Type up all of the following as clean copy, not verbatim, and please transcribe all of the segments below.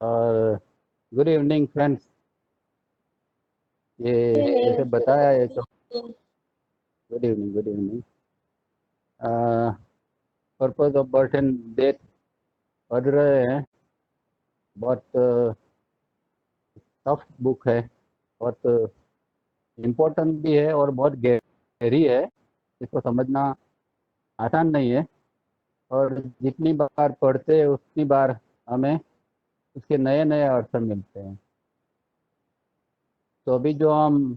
और good evening friends. ये जैसे बताया है तो good evening, good evening. Purpose of birth and death पढ़ रहे हैं। बहुत टफ बुक है, बहुत इम्पोर्टेंट भी है और बहुत गहरी है। इसको समझना आसान नहीं है, और जितनी बार पढ़ते हैं उतनी बार हमें उसके नए नए अर्थ मिलते हैं। तो अभी जो हम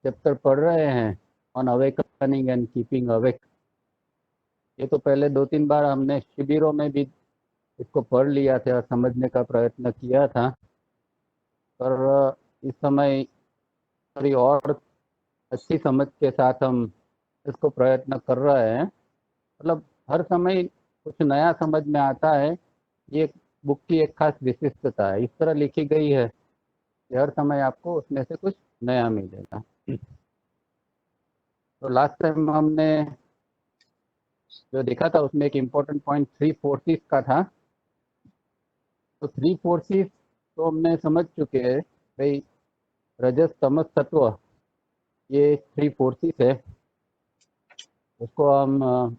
चैप्टर पढ़ रहे हैं, on awakening and keeping awake, ये तो पहले 2-3 बार हमने शिविरों में भी इसको पढ़ लिया था और समझने का प्रयत्न किया था। पर इस समय थोड़ी और अच्छी समझ के साथ हम इसको प्रयत्न कर रहे हैं। मतलब हर समय कुछ नया समझ में आता है। ये बुक की एक खास विशिष्टता है, इस तरह लिखी गई है कि हर समय आपको उसमें से कुछ नया मिलेगा। तो लास्ट टाइम हमने जो देखा था उसमें एक इम्पोर्टेंट पॉइंट थ्री फोर्सेस का था। तो थ्री फोर्सेस तो हमने समझ चुके हैं भाई। रजस तमस तत्व, ये थ्री फोर्सेस है। उसको हम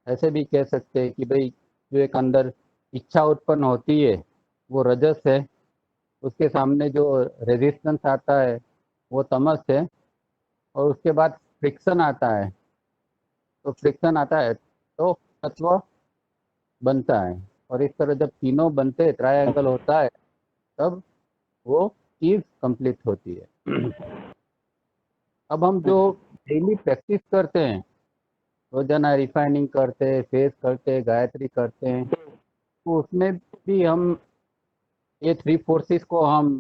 ऐसे भी कह सकते हैं कि भाई जो एक अंदर इच्छा उत्पन्न होती है वो रजस है। उसके सामने जो रेजिस्टेंस आता है वो तमस है। और उसके बाद फ्रिक्शन आता है। तो फ्रिक्शन आता है तो तत्व बनता है। और इस तरह जब तीनों बनते ट्रायंगल होता है, तब वो चीज़ कंप्लीट होती है। अब हम जो डेली प्रैक्टिस करते हैं, रोजाना रिफाइनिंग करते हैं, फेस करते हैं, गायत्री करते हैं, तो उसमें भी हम ये थ्री फोर्सेस को हम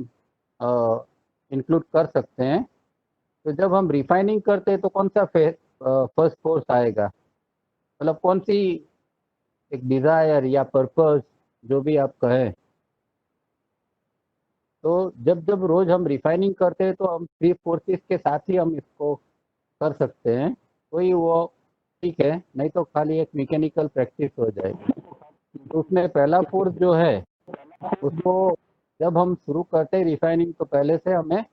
इंक्लूड कर सकते हैं। तो जब हम रिफाइनिंग करते हैं तो कौन सा फर्स्ट फोर्स आएगा, मतलब कौन सी एक डिजायर या पर्पस, जो भी आप कहें। तो जब जब रोज हम रिफाइनिंग करते हैं तो हम थ्री फोर्सेस के साथ ही हम इसको कर सकते हैं। कोई वो ठीक है, नहीं तो खाली एक मैकेनिकल प्रैक्टिस हो जाएगी। तो उसमें पहला फोर्स जो है उसको जब हम शुरू करते हैं रिफाइनिंग, तो पहले से हमें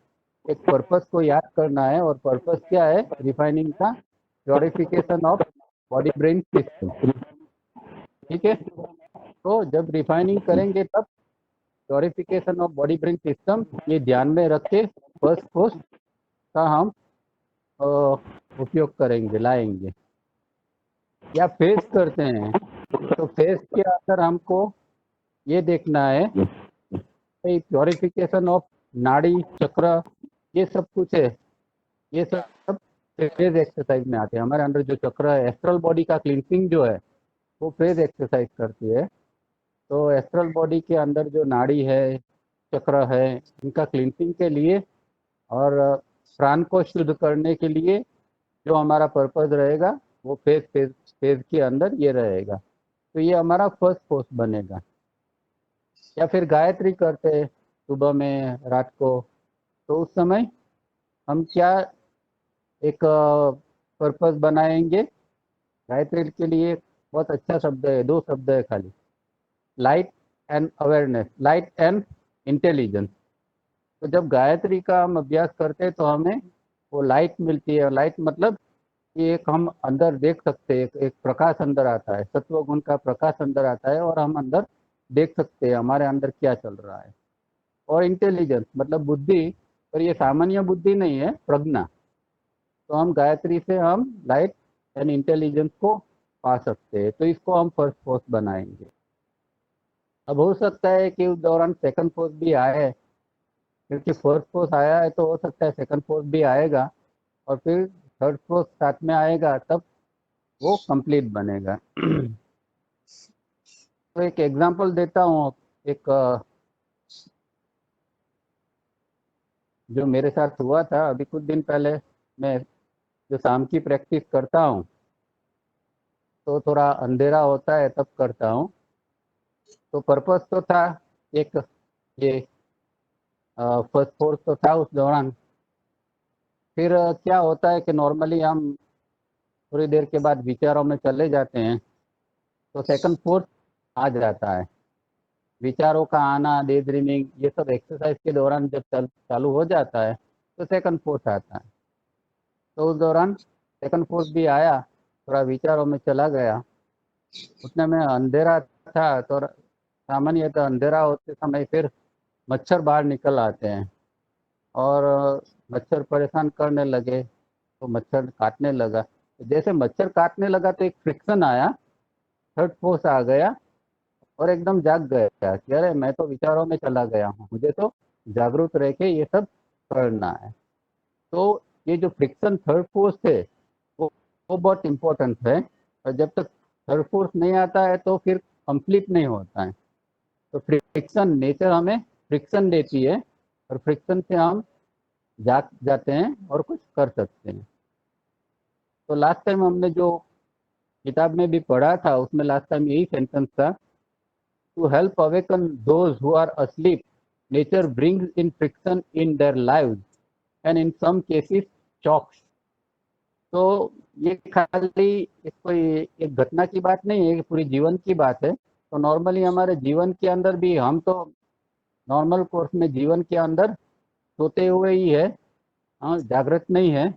एक पर्पस को याद करना है। और पर्पस क्या है रिफाइनिंग का? Purification of body brain system. ठीक है। तो जब रिफाइनिंग करेंगे तब purification of body brain system ये ध्यान में रख के फर्स्ट फोर्स का हम अ, उपयोग करेंगे, लाएंगे। या फेस करते हैं तो फेस के अंदर हमको ये देखना है प्योरिफिकेशन ऑफ नाड़ी चक्र, ये सब कुछ है। ये सब फेज एक्सरसाइज में आते हैं। हमारे अंदर जो चक्र है, एस्ट्रल बॉडी का क्लींसिंग जो है वो फेज एक्सरसाइज करती है। तो एस्ट्रल बॉडी के अंदर जो नाड़ी है, चक्र है, इनका क्लींसिंग के लिए और प्राण को शुद्ध करने के लिए जो हमारा पर्पज रहेगा वो फेज फेज फेज के अंदर ये रहेगा। तो ये हमारा फर्स्ट फोर्स बनेगा। या फिर गायत्री करते हैं सुबह में, रात को, तो उस समय हम क्या एक पर्पस बनाएंगे। गायत्री के लिए बहुत अच्छा शब्द है, दो शब्द है खाली, light and awareness, light and intelligence. तो जब गायत्री का हम अभ्यास करते हैं तो हमें वो लाइट मिलती है। लाइट मतलब कि एक हम अंदर देख सकते हैं, एक प्रकाश अंदर आता है, सत्व गुण का प्रकाश अंदर आता है और हम अंदर देख सकते हैं हमारे अंदर क्या चल रहा है। और इंटेलिजेंस मतलब बुद्धि, पर ये सामान्य बुद्धि नहीं है, प्रज्ञा। तो हम गायत्री से हम लाइट एंड इंटेलिजेंस को पा सकते हैं। तो इसको हम फर्स्ट फोर्स बनाएंगे। अब हो सकता है कि उस दौरान सेकंड फोर्स भी आए, क्योंकि फर्स्ट फोर्स आया है तो हो सकता है सेकंड फोर्स भी आएगा और फिर थर्ड फोर्स साथ में आएगा, तब वो कंप्लीट बनेगा। तो एक एग्जांपल देता हूँ। एक जो मेरे साथ हुआ था अभी कुछ दिन पहले। मैं जो शाम की प्रैक्टिस करता हूँ तो थोड़ा अंधेरा होता है तब करता हूँ। तो पर्पस तो था एक, ये फर्स्ट फोर्स तो था उस दौरान। फिर क्या होता है कि नॉर्मली हम थोड़ी देर के बाद विचारों में चले जाते हैं, तो सेकंड फोर्स आ जाता है। विचारों का आना, डे ड्रीमिंग, ये सब एक्सरसाइज के दौरान जब चालू हो जाता है तो सेकंड फोर्स आता है। तो उस दौरान सेकंड फोर्स भी आया, थोड़ा विचारों में चला गया। उतने में अंधेरा था, तो सामान्य तो अंधेरा होते समय फिर मच्छर बाहर निकल आते हैं और मच्छर परेशान करने लगे, तो मच्छर काटने लगा। जैसे मच्छर काटने लगा तो एक फ्रिक्शन आया, थर्ड फोर्स आ गया और एकदम जाग गया कि अरे मैं तो विचारों में चला गया हूँ, मुझे तो जागरूक रह के ये सब करना है। तो ये जो फ्रिक्शन थर्ड फोर्स है वो बहुत इम्पोर्टेंट है। और जब तक थर्ड फोर्स नहीं आता है तो फिर कंप्लीट नहीं होता है। तो फ्रिक्शन, नेचर हमें फ्रिक्शन देती है और फ्रिक्शन से हम जाते हैं और कुछ कर सकते हैं। तो लास्ट टाइम हमने जो किताब में भी पढ़ा था उसमें लास्ट टाइम यही सेंटेंस था, to help awaken those who are asleep, nature brings in friction in their lives and in some cases shocks. तो ये खाली एक कोई एक घटना की बात नहीं है, ये पूरी जीवन की बात है। तो नॉर्मली हमारे जीवन के अंदर भी हम तो नॉर्मल कोर्स में जीवन के अंदर सोते हुए ही है, हाँ, जागृत नहीं है।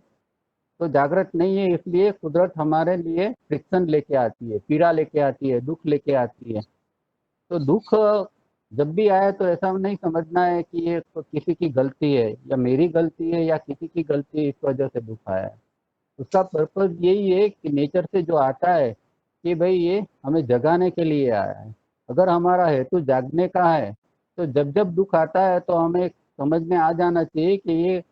तो जागृत नहीं है इसलिए कुदरत हमारे लिए फ्रिक्शन लेके आती है, पीड़ा लेके आती है, दुख लेके आती है। तो दुख जब भी आए तो ऐसा नहीं समझना है कि ये तो किसी की गलती है या मेरी गलती है या किसी की गलती है, इस वजह से दुख आया है। उसका पर्पज यही है कि नेचर से जो आता है कि भाई ये हमें जगाने के लिए आया है। अगर हमारा हेतु जागने का है तो जब जब दुख आता है तो हमें समझ में आ जाना चाहिए कि ये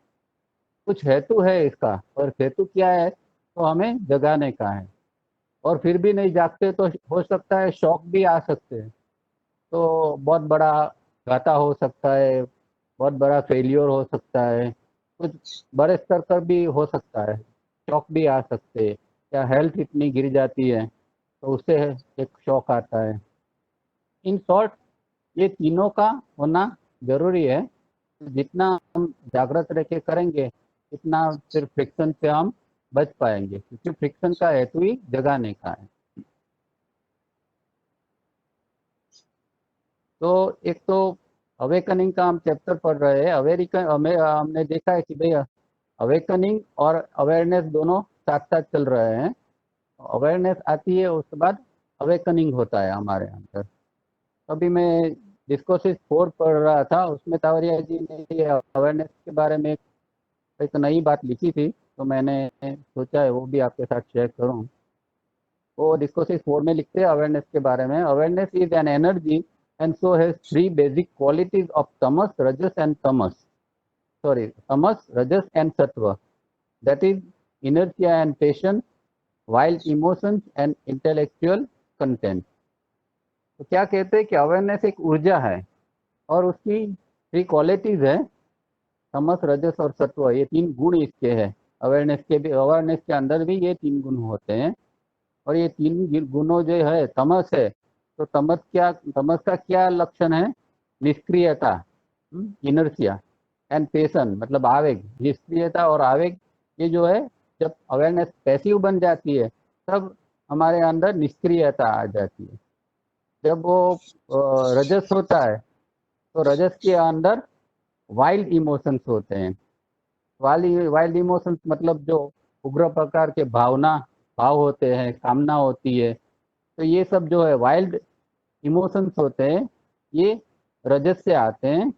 कुछ हेतु है इसका, और हेतु क्या है, तो हमें जगाने का है। और फिर भी नहीं जागते तो हो सकता है शौक भी आ सकते हैं। तो बहुत बड़ा घाटा हो सकता है, बहुत बड़ा फेलियर हो सकता है, कुछ बड़े स्तर पर भी हो सकता है, शौक भी आ सकते हैं, या हेल्थ इतनी गिर जाती है तो उससे एक शौक आता है। इन शॉर्ट ये तीनों का होना जरूरी है। जितना हम जागृत रह के करेंगे इतना फिर फ्रिक्शन से हम बच पाएंगे, क्योंकि फ्रिक्शन का हेतु ही जगाने का है। तो एक तो अवेकनिंग का हम चैप्टर पढ़ रहे हैं। अवेरिकन हमें हमने देखा है कि भाई अवेकनिंग और अवेयरनेस दोनों साथ साथ चल रहे हैं। अवेयरनेस आती है उसके बाद अवेकनिंग होता है हमारे अंदर। अभी मैं डिस्कोसिस 4 पढ़ रहा था, उसमें तावरिया जी ने ये अवेयरनेस के बारे में एक नई बात लिखी थी, तो मैंने सोचा है वो भी आपके साथ शेयर करूं। वो डिस्कोसिस 4 में लिखते हैं अवेयरनेस के बारे में, awareness is an energy and so has three basic qualities of tamas, rajas and tamas. Sorry, tamas, rajas and sattva. That is inertia and passion, wild emotions and intellectual content. तो क्या कहते हैं कि awareness एक ऊर्जा है और उसकी थ्री क्वालिटीज है, तमस, रजस और सत्व, ये तीन गुण इसके हैं। अवेयरनेस के अंदर भी ये तीन गुण होते हैं। और ये तीन गुणों जो है, तमस है तो तमस का क्या लक्षण है, निष्क्रियता, इनर्सिया, एंड पेशन मतलब आवेग। निष्क्रियता और आवेग ये जो है, जब अवेयरनेस पैसिव बन जाती है तब हमारे अंदर निष्क्रियता आ जाती है। जब वो रजस होता है तो रजस के अंदर वाइल्ड इमोशंस होते हैं। वाइल्ड इमोशंस मतलब जो उग्र प्रकार के भाव होते हैं, कामना होती है। तो ये सब जो है वाइल्ड इमोशंस होते हैं, ये रजस से आते हैं।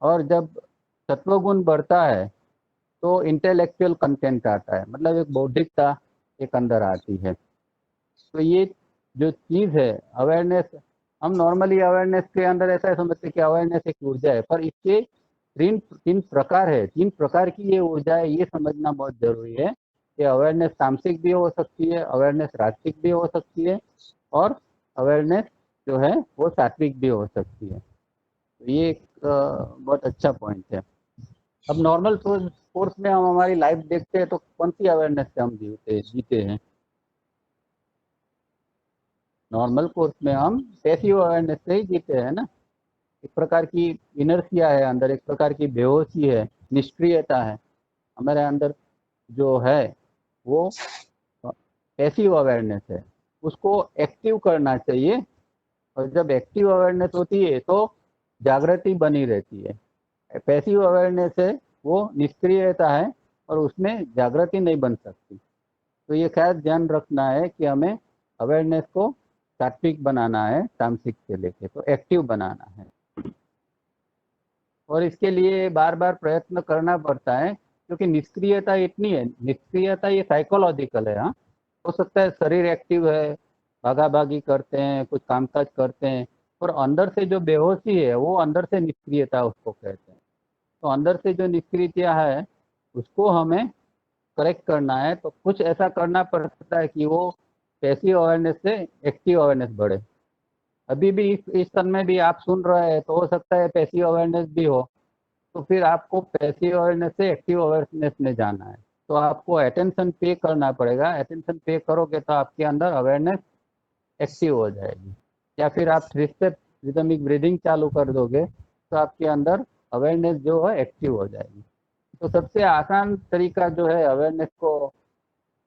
और जब सत्वगुण बढ़ता है तो इंटेलेक्चुअल कंटेंट आता है, मतलब एक बौद्धिकता एक अंदर आती है। तो ये जो चीज़ है अवेयरनेस, हम नॉर्मली अवेयरनेस के अंदर ऐसा समझते हैं कि अवेयरनेस एक ऊर्जा है, पर इसके तीन तीन प्रकार है, तीन प्रकार की ये ऊर्जा है, ये समझना बहुत जरूरी है कि अवेयरनेस तामसिक भी हो सकती है, अवेयरनेस राजसिक भी हो सकती है, और अवेयरनेस जो है वो सात्विक भी हो सकती है। तो ये एक बहुत अच्छा पॉइंट है। अब नॉर्मल कोर्स में हम हमारी लाइफ देखते हैं तो कौन सी अवेयरनेस से हम जीते हैं। नॉर्मल कोर्स में हम पैसिव अवेयरनेस से ही जीते हैं ना। एक प्रकार की इनर्सिया है अंदर, एक प्रकार की बेहोशी है, निष्क्रियता है हमारे अंदर जो है, वो पैसिव अवेयरनेस है। उसको एक्टिव करना चाहिए और जब एक्टिव अवेयरनेस होती है तो जागृति बनी रहती है। पैसिव अवेयरनेस है वो निष्क्रियता है और उसमें जागृति नहीं बन सकती। तो ये खास ध्यान रखना है कि हमें अवेयरनेस को सात्विक बनाना है, तामसिक से लेके तो एक्टिव बनाना है। और इसके लिए बार बार प्रयत्न करना पड़ता है क्योंकि निष्क्रियता इतनी है, निष्क्रियता ये साइकोलॉजिकल है। हाँ, हो सकता है शरीर एक्टिव है, भागा भागी करते हैं, कुछ कामकाज करते हैं, और अंदर से जो बेहोशी है वो अंदर से निष्क्रियता उसको कहते हैं। तो अंदर से जो निष्क्रियता है उसको हमें करेक्ट करना है, तो कुछ ऐसा करना पड़ता है कि वो पैसिव अवेयरनेस से एक्टिव अवेयरनेस बढ़े। अभी भी इस समय भी आप सुन रहे हैं तो हो सकता है पैसिव अवेयरनेस भी हो, तो फिर आपको पैसिव अवेयरनेस से एक्टिव अवेयरनेस में जाना है। तो आपको अटेंशन पे करना पड़ेगा, अटेंशन पे करोगे तो आपके अंदर अवेयरनेस एक्टिव हो जाएगी। या फिर आप 3 स्टेप रिदमिक ब्रीदिंग चालू कर दोगे तो आपके अंदर अवेयरनेस जो है एक्टिव हो जाएगी। तो सबसे आसान तरीका जो है अवेयरनेस को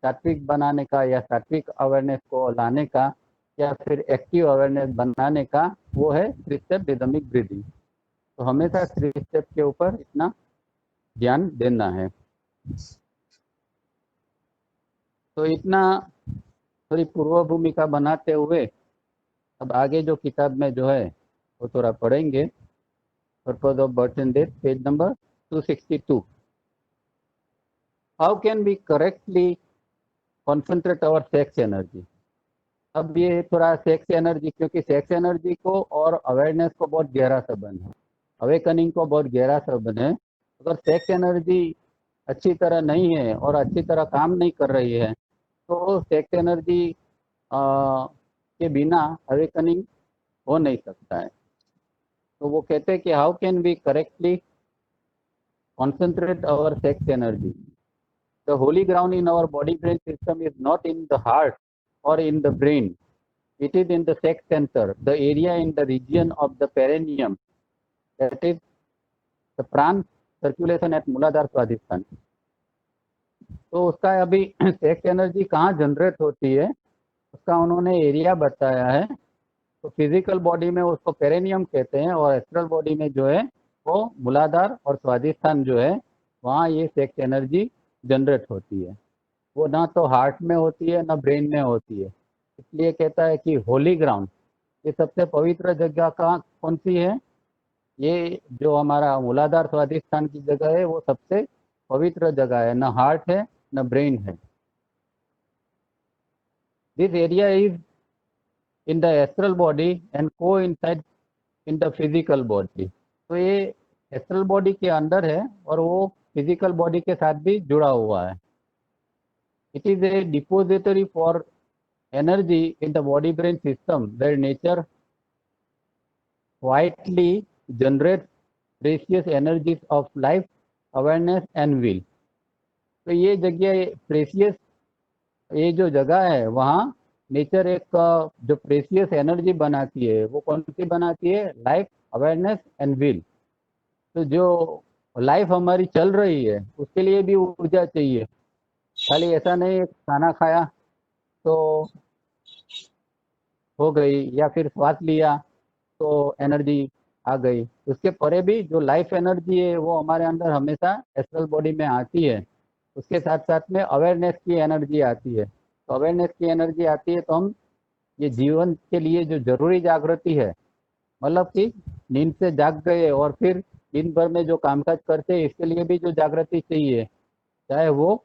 सात्विक बनाने का या सात्विक अवेयरनेस को लाने का या फिर एक्टिव अवेयरनेस बनाने का, वो है 3 स्टेप रिदमिक ब्रीदिंग। तो हमेशा 3 स्टेप के ऊपर इतना ध्यान देना है। तो इतना थोड़ी पूर्व भूमिका बनाते हुए अब आगे जो किताब में जो है वो थोड़ा पढ़ेंगे। Purpose of birth and death, page number 262। How can we correctly concentrate our sex energy. अब ये थोड़ा सेक्स एनर्जी, क्योंकि सेक्स एनर्जी को और अवेयरनेस को बहुत गहरा संबंध है, अवेकनिंग को बहुत गहरा संबंध है। अगर सेक्स एनर्जी अच्छी तरह नहीं है और अच्छी तरह काम नहीं कर रही है तो सेक्स एनर्जी के बिना अवेकनिंग हो नहीं सकता है। तो वो कहते हैं कि how can we correctly concentrate our sex energy. The holy ground in our body brain system is not in the heart or in the brain. It is in the sex center, the area in the region of the perineum, that is the prana circulation at Muladhara Swadhisthana. तो उसका अभी sex energy कहाँ generate होती है उसका उन्होंने area बताया है। तो फिजिकल बॉडी में उसको पेरेनियम कहते हैं और एस्ट्रल बॉडी में जो है वो मूलाधार और स्वादिष्ठान जो है वहाँ ये सेक्स एनर्जी जनरेट होती है। वो ना तो हार्ट में होती है ना ब्रेन में होती है। इसलिए कहता है कि होली ग्राउंड, ये सबसे पवित्र जगह कहाँ कौन सी है, ये जो हमारा मूलाधार स्वादिष्ठान की जगह है वो सबसे पवित्र जगह है, न हार्ट है न ब्रेन है। This area is in the astral body and coincide in the physical body. तो ये एस्ट्रल बॉडी के अंदर है और वो फिजिकल बॉडी के साथ भी जुड़ा हुआ है। It is A depository for energy in the body brain system where nature quietly generates precious energies of life, awareness and will। तो ये जगह प्रेसियस, ये जो जगह है वहाँ नेचर एक जो प्रेसियस एनर्जी बनाती है वो कौन सी बनाती है, लाइफ, अवेयरनेस एंड विल। तो जो लाइफ हमारी चल रही है उसके लिए भी ऊर्जा चाहिए। खाली ऐसा नहीं खाना खाया तो हो गई या फिर श्वास लिया तो एनर्जी आ गई, उसके परे भी जो लाइफ एनर्जी है वो हमारे अंदर हमेशा एस्ट्रल बॉडी में आती है। उसके साथ साथ में अवेयरनेस की एनर्जी आती है। तो अवेयरनेस की एनर्जी आती है तो हम ये जीवन के लिए जो जरूरी जागृति है, मतलब कि नींद से जाग गए और फिर दिन भर में जो कामकाज करते हैं इसके लिए भी जो जागृति चाहिए, चाहे वो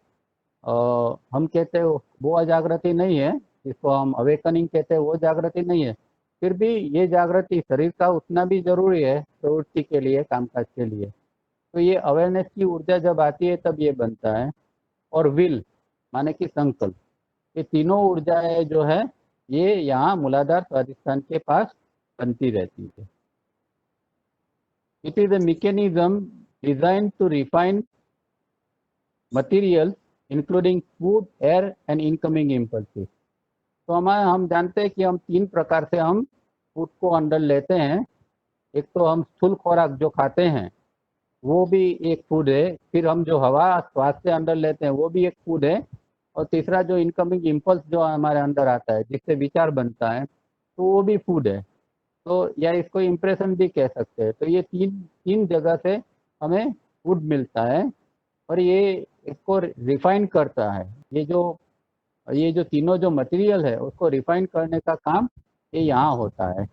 हम कहते हैं वो अजागृति नहीं है, जिसको हम अवेकनिंग कहते हैं वो जागृति नहीं है, फिर भी ये जागृति शरीर का उतना भी जरूरी है प्रवृत्ति के लिए, कामकाज के लिए। तो ये अवेयरनेस की ऊर्जा जब आती है तब ये बनता है। और विल माने कि संकल्प, ये तीनों ऊर्जाएं जो है ये यहाँ मूलाधार स्वादिष्ठान के पास बनती रहती है। It is a mechanism design to refine material including food, air and incoming impulses. तो हम जानते हैं कि हम 3 प्रकार से हम फूड को अंदर लेते हैं। एक तो हम स्थूल खुराक जो खाते हैं वो भी एक फूड है, फिर हम जो हवा श्वास से अंदर लेते हैं वो भी एक फूड है, और तीसरा जो इनकमिंग इम्पल्स जो हमारे अंदर आता है जिससे विचार बनता है तो वो भी फूड है। तो या इसको इम्प्रेशन भी कह सकते हैं। तो ये तीन तीन जगह से हमें फूड मिलता है और ये इसको रिफाइन करता है। ये जो तीनों जो मटेरियल है उसको रिफाइन करने का काम ये यहाँ होता है,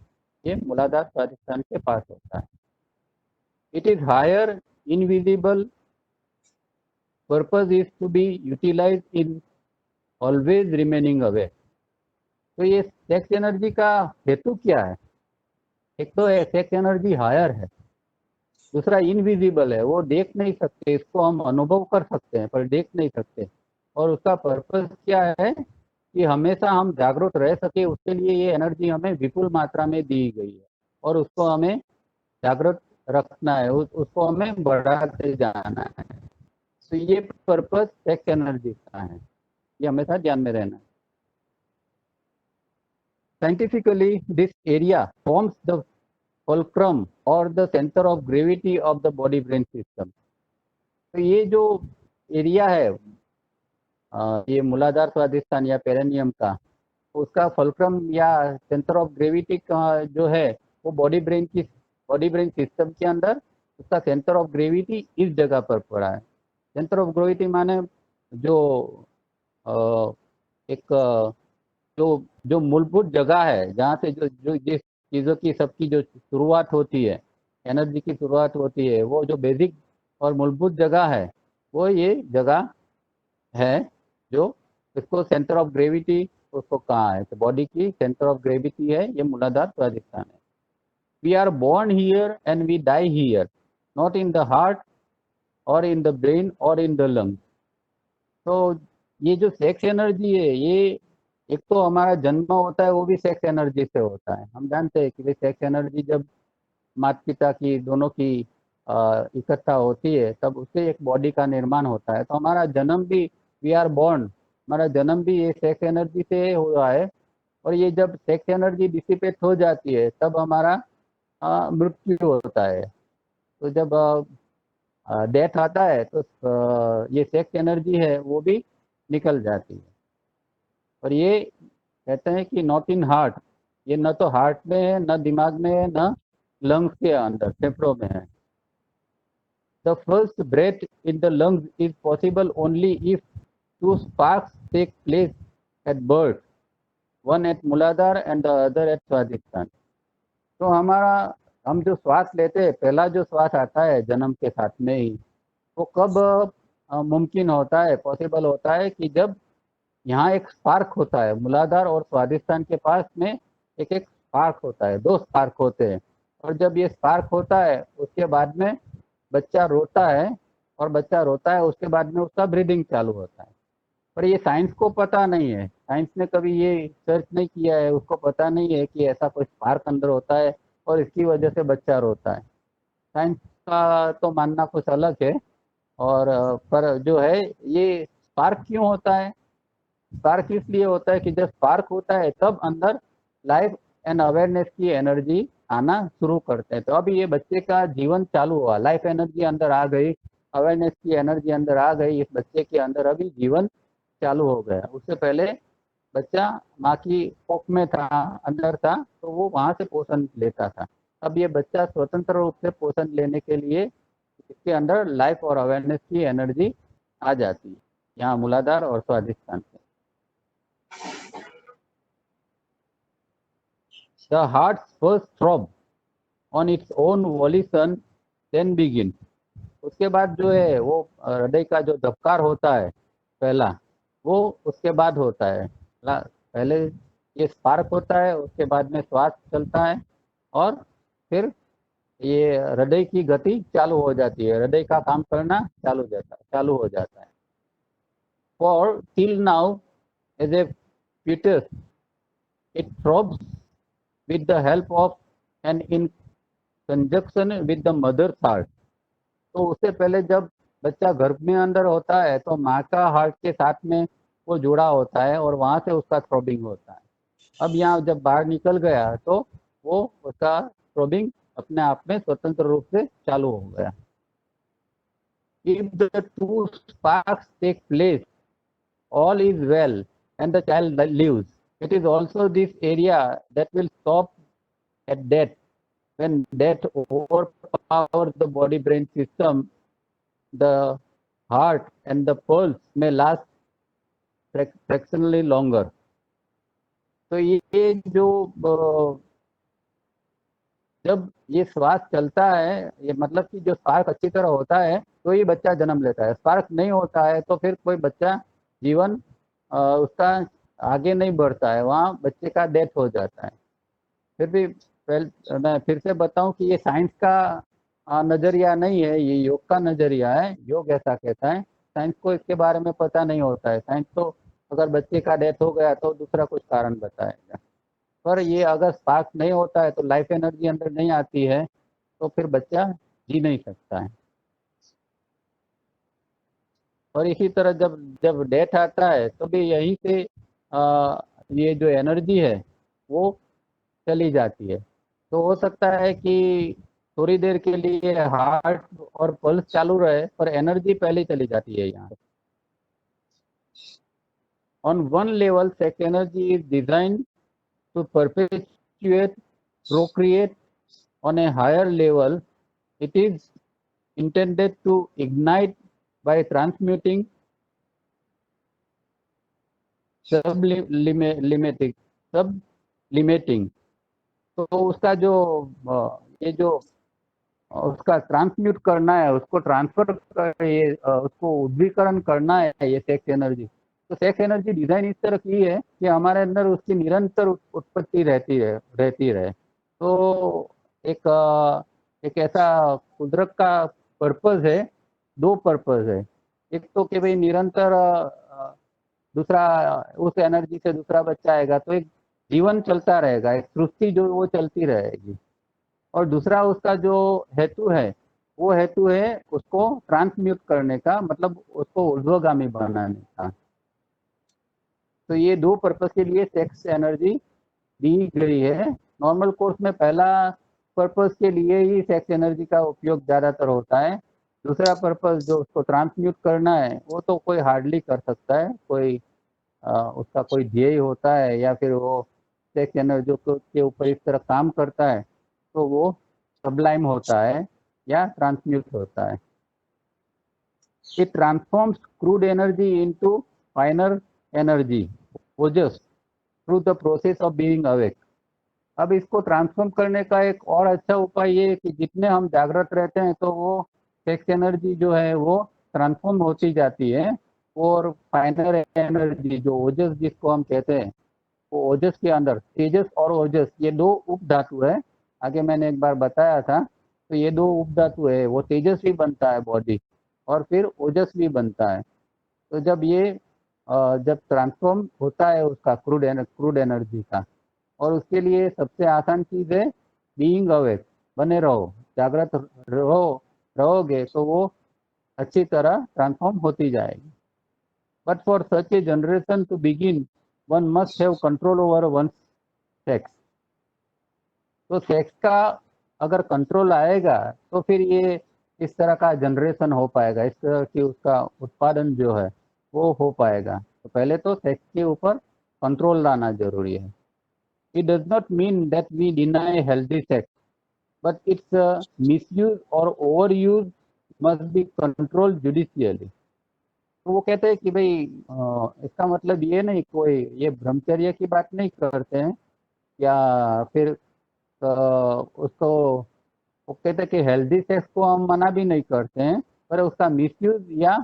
ये मूलाधार स्वादिष्टान के पास होता है। It is higher invisible, purpose is to be utilize in always remaining away. तो ये सेक्स एनर्जी का हेतु क्या है? एक तो सेक्स एनर्जी हायर है, दूसरा इनविजिबल है, वो देख नहीं सकते, इसको हम अनुभव कर सकते हैं पर देख नहीं सकते। और उसका पर्पस क्या है कि हमेशा हम जागरूक रह सके, उसके लिए ये एनर्जी हमें विपुल मात्रा में दी गई है और उसको हमें जागरूक रखना है, उसको हमें बढ़ाते जाना है। तो ये पर्पस सेक्स एनर्जी का है, ये हमेशा ध्यान में रहना है। Scientifically, this area forms the fulcrum or the center of gravity of the body brain system. तो ये जो एरिया है ये मूलाधार स्वादिष्टान या पेरिनियम का, उसका फुलक्रम या सेंटर ऑफ ग्रेविटी का जो है वो बॉडी ब्रेन सिस्टम के अंदर उसका सेंटर ऑफ ग्रेविटी इस जगह पर पड़ा है। सेंटर ऑफ ग्रेविटी माने जो एक जो जो मूलभूत जगह है जहाँ से जो जो जिस चीज़ों की सबकी जो शुरुआत होती है, एनर्जी की शुरुआत होती है, वो जो बेसिक और मूलभूत जगह है वो ये जगह है जो इसको सेंटर ऑफ ग्रेविटी उसको कहा है। तो बॉडी की सेंटर ऑफ ग्रेविटी है ये मूलाधार स्वादिष्टान है। We are born here and we die here, not in the heart or in the brain और इन द लंग्स। तो ये जो सेक्स एनर्जी है ये एक तो हमारा जन्म होता है वो भी सेक्स एनर्जी से होता है। हम जानते हैं कि सेक्स एनर्जी जब माता पिता की दोनों की इकट्ठा होती है तब उससे एक बॉडी का निर्माण होता है। तो हमारा जन्म भी, वी आर बोर्न, हमारा जन्म भी ये सेक्स एनर्जी से हुआ है। और ये जब सेक्स एनर्जी डिसिपेट हो जाती है तब हमारा मृत्यु होता है। तो जब डेथ आता है तो ये सेक्स एनर्जी है वो भी निकल जाती है। और ये कहते हैं कि नॉट इन हार्ट, ये न तो हार्ट में है, न दिमाग में है, न लंग्स के अंदर फेफड़ों में है। The first breath in the lungs is possible only if two sparks take place at birth, one at Muladhara and the other at Swadhisthana. तो हम जो श्वास लेते हैं, पहला जो श्वास आता है जन्म के साथ में ही, वो कब मुमकिन होता है, पॉसिबल होता है कि जब यहाँ एक स्पार्क होता है। मूलाधार और स्वादिष्टान के पास में एक एक स्पार्क होता है, दो स्पार्क होते हैं। और जब ये स्पार्क होता है उसके बाद में बच्चा रोता है, और बच्चा रोता है उसके बाद में उसका ब्रीदिंग चालू होता है। पर ये साइंस को पता नहीं है, साइंस ने कभी ये सर्च नहीं किया है, उसको पता नहीं है कि ऐसा कोई स्पार्क अंदर होता है और इसकी वजह से बच्चा रोता है। साइंस का तो मानना कुछ अलग है। और पर जो है ये स्पार्क क्यों होता है? स्पार्क इसलिए होता है कि जब स्पार्क होता है तब अंदर लाइफ एंड अवेयरनेस की एनर्जी आना शुरू करते हैं। तो अभी ये बच्चे का जीवन चालू हुआ, लाइफ एनर्जी अंदर आ गई, अवेयरनेस की एनर्जी अंदर आ गई, इस बच्चे के अंदर अभी जीवन चालू हो गया। उससे पहले बच्चा माँ की कोख में था, अंदर था, तो वो वहाँ से पोषण लेता था। अब ये बच्चा स्वतंत्र रूप से पोषण लेने के लिए इसके अंदर लाइफ और अवेयरनेस की एनर्जी आ जाती है, यहाँ मूलाधार और स्वादिष्टान से। The heart's first throb on its own volition then begin। उसके बाद जो है वो हृदय का जो धबकार होता है पहला, वो उसके बाद होता है। पहले ये स्पार्क होता है, उसके बाद में श्वास चलता है और फिर ये हृदय की गति चालू हो जाती है, हृदय का काम करना चालू हो जाता है। For till now as a fetus it throbs with the help of and in conjunction with the mother's heart। तो उससे पहले जब बच्चा गर्भ में अंदर होता है तो माँ का हार्ट के साथ में वो जुड़ा होता है और वहाँ से उसका थ्रोबिंग होता है। अब यहाँ जब बाहर निकल गया तो वो उसका थ्रोबिंग अपने आप में स्वतंत्र रूप से चालू हो गया। If the two sparks take place, all is well and the child lives. It is also this area that will stop at death, when death overpowers the body brain system, the heart and the pulse may last fractionally longer. तो ये जो जब ये श्वास चलता है, ये मतलब कि जो स्पार्क अच्छी तरह होता है तो ही बच्चा जन्म लेता है। स्पार्क नहीं होता है तो फिर कोई बच्चा जीवन उसका आगे नहीं बढ़ता है, वहाँ बच्चे का डेथ हो जाता है। फिर भी मैं फिर से बताऊं कि ये साइंस का नजरिया नहीं है, ये योग का नजरिया है। योग ऐसा कहता है, साइंस को इसके बारे में पता नहीं होता है। साइंस तो अगर बच्चे का डेथ हो गया तो दूसरा कुछ कारण बताएगा, पर ये अगर स्पार्क नहीं होता है तो लाइफ एनर्जी अंदर नहीं आती है तो फिर बच्चा जी नहीं सकता है। और इसी तरह जब जब डेथ आता है तो भी यहीं से ये जो एनर्जी है वो चली जाती है। तो हो सकता है कि थोड़ी देर के लिए हार्ट और पल्स चालू रहे पर एनर्जी पहले चली जाती है यहाँ। On one level sex energy is design to perpetuate procreate. On a higher level it is intended to ignite by transmuting sublimating sublimating। तो उसका जो ये जो उसका ट्रांसम्यूट करना है, उसको ट्रांसफर ये उसको उद्दीकरण करना है ये सेक्स एनर्जी। तो सेक्स एनर्जी डिजाइन इस तरह की है कि हमारे अंदर उसकी निरंतर उत्पत्ति रहती रहे। तो एक एक ऐसा कुदरत का पर्पस है, दो पर्पस है। एक तो कि भाई निरंतर दूसरा उस एनर्जी से दूसरा बच्चा आएगा तो एक जीवन चलता रहेगा, एक सृष्टि जो वो चलती रहेगी। और दूसरा उसका जो हेतु है वो हेतु है उसको ट्रांसम्यूट करने का, मतलब उसको ऊर्ध्वगामी बनाने का। तो ये दो पर्पस के लिए सेक्स एनर्जी दी गई है। नॉर्मल कोर्स में पहला पर्पस के लिए ही सेक्स एनर्जी का उपयोग ज़्यादातर होता है। दूसरा पर्पस जो उसको ट्रांसम्यूट करना है वो तो कोई हार्डली कर सकता है, कोई उसका कोई ध्येय होता है या फिर वो सेक्स एनर्जी के ऊपर इस तरह काम करता है तो वो सब्लाइम होता है या ट्रांसम्यूट होता है। It transforms crude energy into फाइनर energy Ojas through the process of being awake. अब इसको ट्रांसफॉर्म करने का एक और अच्छा उपाय ये है कि जितने हम जागृत रहते हैं तो वो सेक्स एनर्जी जो है वो ट्रांसफॉर्म होती जाती है। और फाइनल एनर्जी जो ओजस जिसको हम कहते हैं, वो ओजस के अंदर तेजस और ओजस ये दो उप धातु है। आगे मैंने एक बार बताया था। तो ये दो उप धातु है, वो तेजस भी बनता है बॉडी और फिर ओजस भी बनता है। तो जब ये जब ट्रांसफॉर्म होता है उसका क्रूड एनर्जी का, और उसके लिए सबसे आसान चीज है बीइंग अवेक, बने रहो, जागृत रहोगे तो वो अच्छी तरह ट्रांसफॉर्म होती जाएगी। But for such a generation to begin one must have control over one sex. तो सेक्स का अगर कंट्रोल आएगा तो फिर ये इस तरह का जनरेशन हो पाएगा, इस तरह की उसका उत्पादन जो है वो हो पाएगा। तो पहले तो सेक्स के ऊपर कंट्रोल लाना जरूरी है। It does not mean that we deny healthy sex, but its misuse or overuse must be controlled judicially। तो वो कहते हैं कि भाई इसका मतलब ये नहीं, कोई ये ब्रह्मचर्य की बात नहीं करते हैं या फिर उसको वो कहते हैं कि हेल्दी सेक्स को हम मना भी नहीं करते हैं, पर उसका मिसयूज या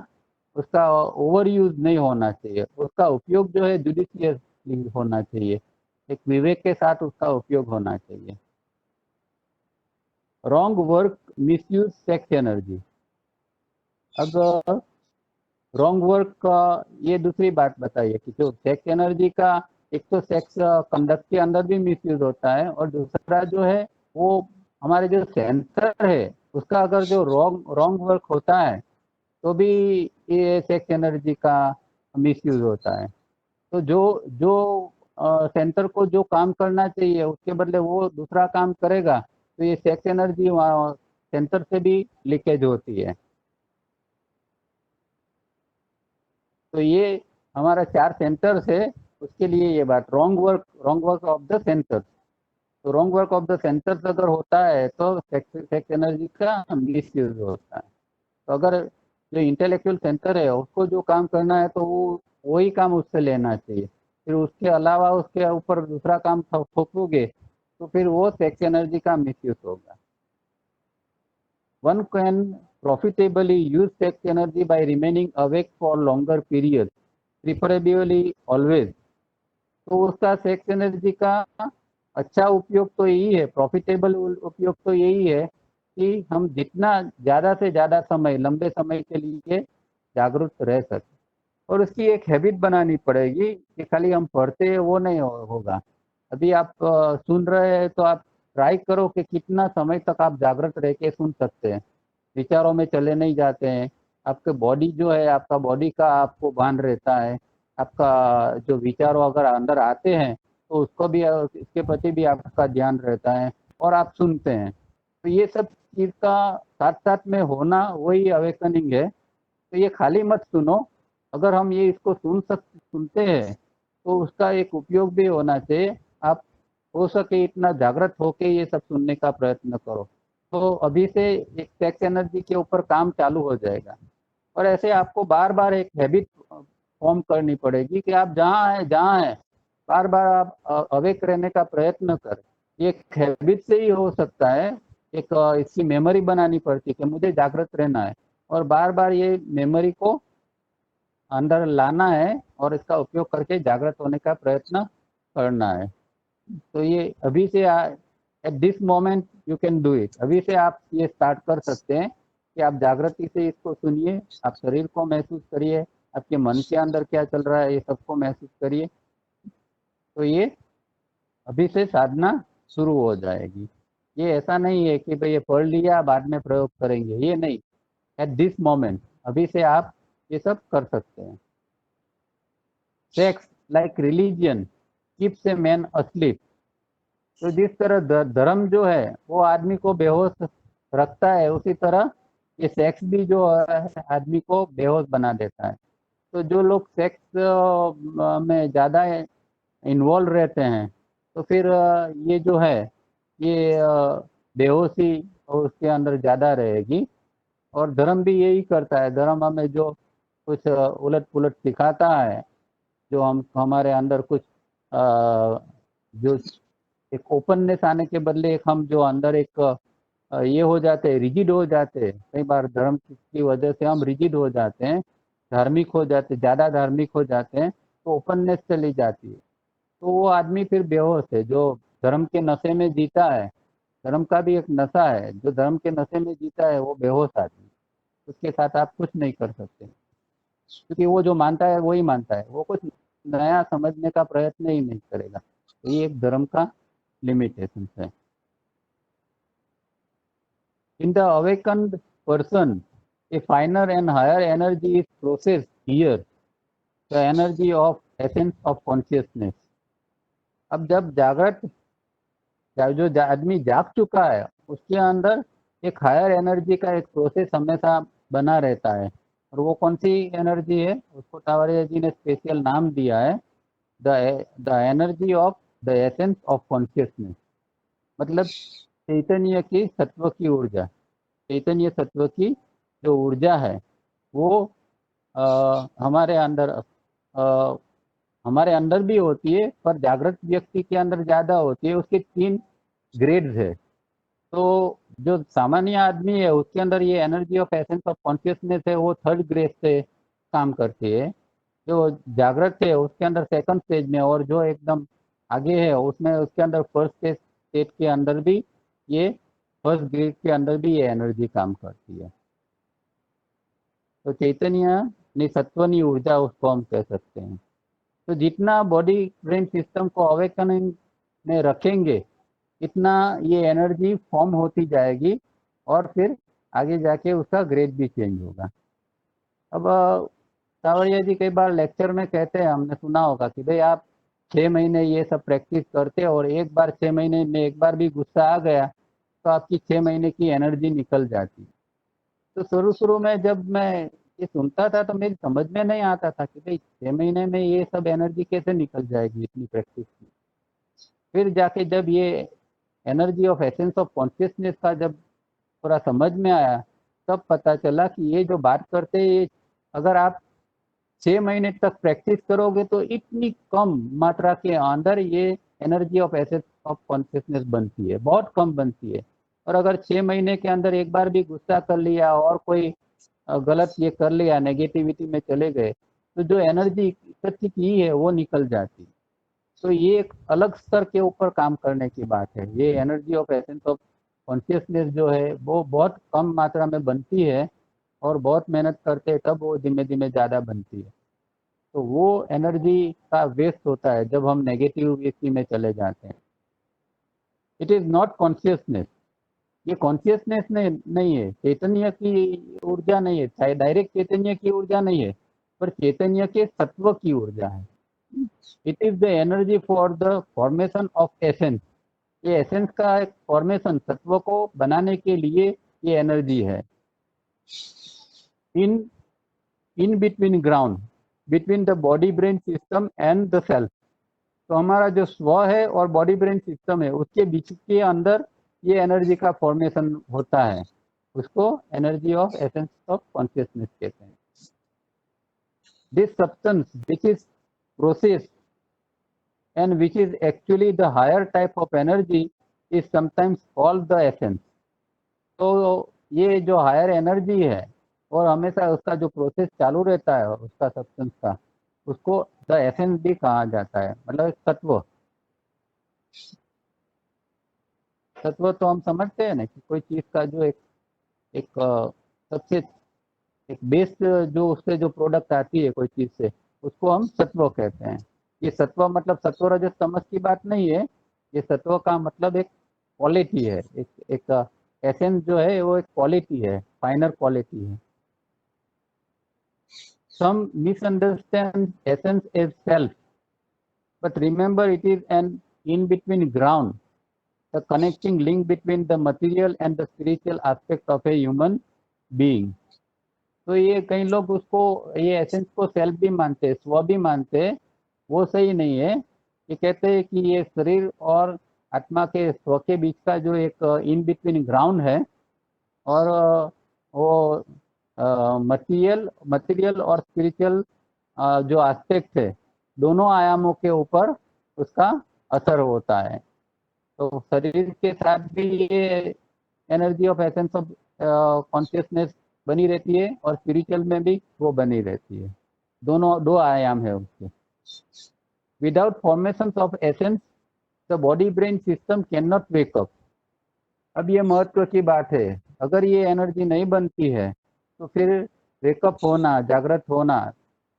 उसका ओवर यूज नहीं होना चाहिए। उसका उपयोग जो है जुडिशियसली होना चाहिए, एक विवेक के साथ उसका उपयोग होना चाहिए। Wrong work misuse sex energy. अब रॉन्ग वर्क का ये दूसरी बात बताइए कि जो सेक्स एनर्जी का एक तो सेक्स कंडक्ट के अंदर भी मिसयूज होता है, और दूसरा जो है वो हमारे जो सेंसर है उसका अगर जो रॉन्ग वर्क होता है तो भी ये सेक्स एनर्जी का मिसयूज होता है। तो जो जो सेंटर को जो काम करना चाहिए उसके बदले वो दूसरा काम करेगा तो ये सेक्स एनर्जी सेंटर से भी लीकेज होती है। तो ये हमारा चार सेंटर्स है, उसके लिए ये बात wrong work of the centre. तो wrong work of the sensors अगर होता है तो सेक्स एनर्जी का मिस यूज होता है। तो अगर जो इंटेलेक्चुअल सेंसर है उसको जो काम करना है तो वो वही काम उससे लेना चाहिए। फिर उसके अलावा उसके ऊपर दूसरा काम थोपोगे तो फिर वो सेक्स एनर्जी का मिस यूज होगा। One can profitably use sex energy by remaining awake for longer periods, preferably always। तो उसका सेक्स एनर्जी का अच्छा उपयोग तो यही है, प्रॉफिटेबल उपयोग तो यही है कि हम जितना ज़्यादा से ज़्यादा समय, लंबे समय के लिए जागरूक रह सके। और उसकी एक हैबिट बनानी पड़ेगी कि खाली हम पढ़ते हैं वो नहीं होगा। अभी आप सुन रहे हैं तो आप ट्राई करो कि कितना समय तक आप जागृत रह के सुन सकते हैं, विचारों में चले नहीं जाते हैं। आपके बॉडी जो है, आपका बॉडी का आपको भान रहता है। आपका जो विचारों अगर अंदर आते हैं तो उसको भी, इसके प्रति भी आपका ध्यान रहता है और आप सुनते हैं। तो ये सब चीज़ का साथ साथ में होना वही अवेकनिंग है। तो ये खाली मत सुनो, अगर हम ये इसको सुनते हैं तो उसका एक उपयोग भी होना चाहिए। आप हो सके इतना जागृत होके ये सब सुनने का प्रयत्न करो, तो अभी से एक सेक्स एनर्जी के ऊपर काम चालू हो जाएगा। और ऐसे आपको बार बार एक हैबिट फॉर्म करनी पड़ेगी कि आप जहाँ हैं बार बार आप अवेक रहने का प्रयत्न करें। ये एक हैबिट से ही हो सकता है। एक इसकी मेमोरी बनानी पड़ती है कि मुझे जागृत रहना है, और बार बार ये मेमोरी को अंदर लाना है और इसका उपयोग करके जागृत होने का प्रयत्न करना है। तो ये अभी से at this moment you can do it. अभी से आप ये स्टार्ट कर सकते हैं कि आप जागृति से इसको सुनिए, आप शरीर को महसूस करिए, आपके मन के अंदर क्या चल रहा है ये सबको महसूस करिए। तो ये अभी से साधना शुरू हो जाएगी। ये ऐसा नहीं है कि भाई ये पढ़ लिया बाद में प्रयोग करेंगे, ये नहीं। एट दिस मोमेंट अभी से आप ये सब कर सकते हैं। Sex like religion keeps a man asleep. तो जिस तरह धर्म जो है वो आदमी को बेहोश रखता है, उसी तरह ये सेक्स भी जो है आदमी को बेहोश बना देता है। तो जो लोग सेक्स में ज़्यादा इन्वॉल्व रहते हैं तो फिर ये जो है ये बेहोशी उसके अंदर ज़्यादा रहेगी। और धर्म भी यही करता है। धर्म हमें जो कुछ उलट पुलट सिखाता है, जो हम हमारे अंदर कुछ जो एक ओपननेस आने के बदले एक हम जो अंदर एक ये हो जाते हैं, रिजिड हो जाते हैं। कई बार धर्म की वजह से हम रिजिड हो जाते हैं, धार्मिक हो जाते, ज़्यादा धार्मिक हो जाते हैं, तो ओपननेस चली जाती है। तो वो आदमी फिर बेहोश है जो धर्म के नशे में जीता है। धर्म का भी एक नशा है, जो धर्म के नशे में जीता है वो बेहोश आदमी। उसके साथ आप कुछ नहीं कर सकते, क्योंकि वो जो मानता है वही मानता है, वो कुछ नया समझने का प्रयत्न ही नहीं करेगा। तो ये एक धर्म का लिमिटेशन है। In the awakened person, a finer and higher energy is processed here, the energy of essence of consciousness। अब जब जागृत जो आदमी जाग चुका है उसके अंदर एक हायर एनर्जी का एक प्रोसेस हमेशा बना रहता है। और वो कौन सी एनर्जी है, उसको टावरिया जी ने स्पेशल नाम दिया है, the energy of the essence of consciousness. मतलब चैतन्य की, सत्व की ऊर्जा, चैतन्य सत्व की जो ऊर्जा है वो हमारे अंदर हमारे अंदर भी होती है, पर जागृत व्यक्ति के अंदर ज़्यादा होती है। उसके 3 ग्रेड्स है। तो जो सामान्य आदमी है उसके अंदर ये energy of essence of consciousness है, वो 3rd ग्रेड से काम करती है। जो जागृत है उसके अंदर 2nd स्टेज में, और जो एकदम आगे है उसमें, उसके अंदर 1st स्टेज के अंदर भी ये, 1st ग्रेड के अंदर भी ये एनर्जी काम करती है। तो चैतन्य निसत्वनी ऊर्जा उसको हम कह सकते हैं। तो जितना बॉडी ब्रेन सिस्टम को अवेकनिंग में रखेंगे इतना ये एनर्जी फॉर्म होती जाएगी, और फिर आगे जाके उसका ग्रेड भी चेंज होगा। अब सावरिया जी कई बार लेक्चर में कहते हैं, हमने सुना होगा कि भाई आप 6 महीने ये सब प्रैक्टिस करते और एक बार 6 महीने में एक बार भी गुस्सा आ गया तो आपकी 6 महीने की एनर्जी निकल जाती। तो शुरू शुरू में जब मैं ये सुनता था तो मेरी समझ में नहीं आता था कि भाई 6 महीने में ये सब एनर्जी कैसे निकल जाएगी इतनी प्रैक्टिस की। फिर जाके जब ये energy of essence of consciousness का जब थोड़ा समझ में आया, तब पता चला कि ये जो बात करते हैं, ये अगर आप 6 महीने तक प्रैक्टिस करोगे तो इतनी कम मात्रा के अंदर ये energy of essence of consciousness बनती है, बहुत कम बनती है। और अगर 6 महीने के अंदर एक बार भी गुस्सा कर लिया और कोई गलत ये कर लिया, नेगेटिविटी में चले गए, तो जो एनर्जी इकट्ठी की है वो निकल जाती। तो ये एक अलग स्तर के ऊपर काम करने की बात है। ये energy of essence of consciousness जो है वो बहुत कम मात्रा में बनती है, और बहुत मेहनत करते हैं तब वो धीमे धीमे ज़्यादा बनती है। तो वो एनर्जी का वेस्ट होता है जब हम नेगेटिविटी में चले जाते हैं। इट इज़ नॉट कॉन्शियसनेस, ये कॉन्शियसनेस नहीं है, चैतन्य की ऊर्जा नहीं है, चाहे डायरेक्ट चैतन्य की ऊर्जा नहीं है, पर चैतन्य के सत्व की ऊर्जा है। It is the energy for the formation of essence. ये एसेंस का एक फॉर्मेशन, तत्व को बनाने के लिए ये एनर्जी है। In in between ground, between the body brain system and the self. तो हमारा जो स्व है और बॉडी ब्रेन सिस्टम है, उसके बीच के अंदर ये एनर्जी का फॉर्मेशन होता है। उसको energy of essence of consciousness कहते हैं। This substance which is process and which is actually the higher type of energy is sometimes called the essence। तो ये जो हायर एनर्जी है और हमेशा उसका जो प्रोसेस चालू रहता है उसका सब्सटेंस का, उसको द एसेंस भी कहा जाता है। मतलब एक तत्व, तत्व तो हम समझते हैं ना कि कोई चीज का जो एक एक सबसे एक बेस्ट जो उससे जो प्रोडक्ट आती है कोई चीज से, उसको हम सत्व कहते हैं। ये सत्व मतलब सत्व रजत तमस की बात नहीं है। ये सत्व का मतलब एक क्वालिटी है, एक एसेंस जो है वो एक क्वालिटी है, फाइनर क्वालिटी है। Some misunderstand essence as self, but remember it is an in between ground, the connecting link between the material and the spiritual aspect of a human being. तो ये कई लोग उसको, ये एसेंस को self भी मानते हैं, स्व भी मानते हैं। वो सही नहीं है। ये कहते हैं कि ये शरीर और आत्मा के स्व के बीच का जो एक इन बिटवीन ग्राउंड है, और वो मटेरियल मटेरियल और स्पिरिचुअल जो एस्पेक्ट है, दोनों आयामों के ऊपर उसका असर होता है। तो शरीर के साथ भी ये energy of essence of consciousness बनी रहती है, और स्पिरिचुअल में भी वो बनी रहती है। दोनों दो आयाम है उसके। Without formation of essence the body brain system can not wake up. अब ये महत्व की बात है, अगर ये एनर्जी नहीं बनती है तो फिर वेकअप होना, जागृत होना,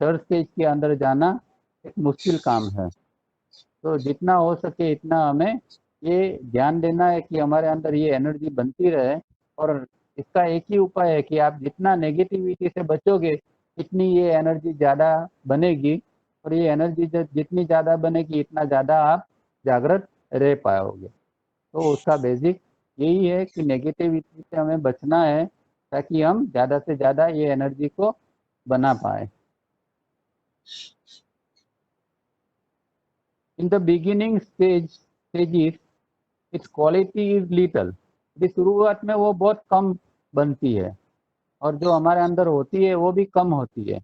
थर्ड स्टेज के अंदर जाना एक मुश्किल काम है। तो जितना हो सके इतना हमें ये ध्यान देना है कि हमारे अंदर ये एनर्जी बनती रहे। और इसका एक ही उपाय है कि आप जितना नेगेटिविटी से बचोगे, इतनी ये एनर्जी ज़्यादा बनेगी, और ये एनर्जी जितनी ज़्यादा बनेगी इतना ज़्यादा आप जागृत रह पाओगे। तो उसका बेसिक यही है कि नेगेटिविटी से हमें बचना है, ताकि हम ज़्यादा से ज़्यादा ये एनर्जी को बना पाए। In the beginning stages it's quality is little. शुरुआत में वो बहुत कम बनती है, और जो हमारे अंदर होती है वो भी कम होती है।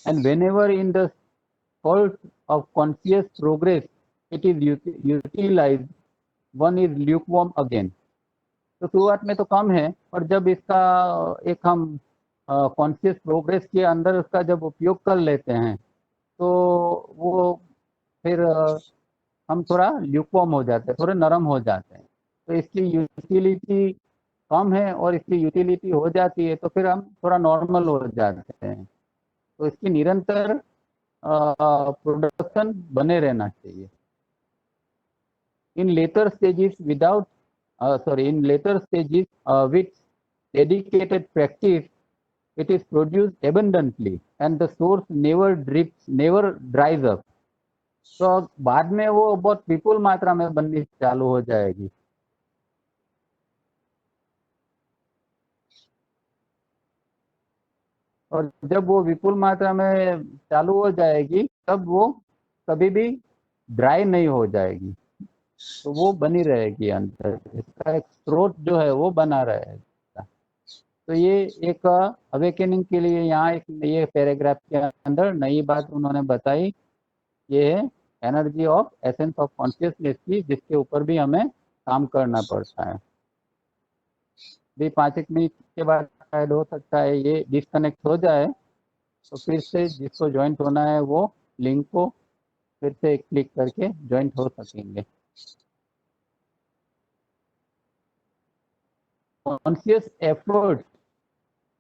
And whenever in the course of conscious progress it is utilize, one is lukewarm again. तो शुरुआत में तो कम है, पर जब इसका एक हम कॉन्शियस प्रोग्रेस के अंदर उसका जब उपयोग कर लेते हैं, तो वो फिर हम थोड़ा ल्यूकवार्म हो जाते हैं, थोड़े नरम हो जाते हैं। तो इसकी यूटिलिटी कम है, और इसकी यूटिलिटी हो जाती है तो फिर हम थोड़ा नॉर्मल हो जाते हैं। तो इसकी निरंतर प्रोडक्शन बने रहना चाहिए। In later stages without in later stages with dedicated practice, it is produced abundantly and the source never dries up। तो बाद में वो बहुत विपुल मात्रा में बननी चालू हो जाएगी। और जब वो विपुल मात्रा में चालू हो जाएगी, तब वो कभी भी ड्राई नहीं हो जाएगी। तो वो बनी रहेगी अंदर, इसका एक स्रोत जो है वो बना रहेगा। तो ये एक अवेकनिंग के लिए यहाँ एक ये पैराग्राफ के अंदर नई बात उन्होंने बताई, ये है energy of essence of consciousness की, जिसके ऊपर भी हमें काम करना पड़ता है। भी 5 एक मिनट के बाद शायद हो सकता है ये डिस्कनेक्ट हो जाए, तो फिर से जिसको ज्वाइंट होना है वो लिंक को फिर से क्लिक करके ज्वाइंट हो सकेंगे। Conscious effort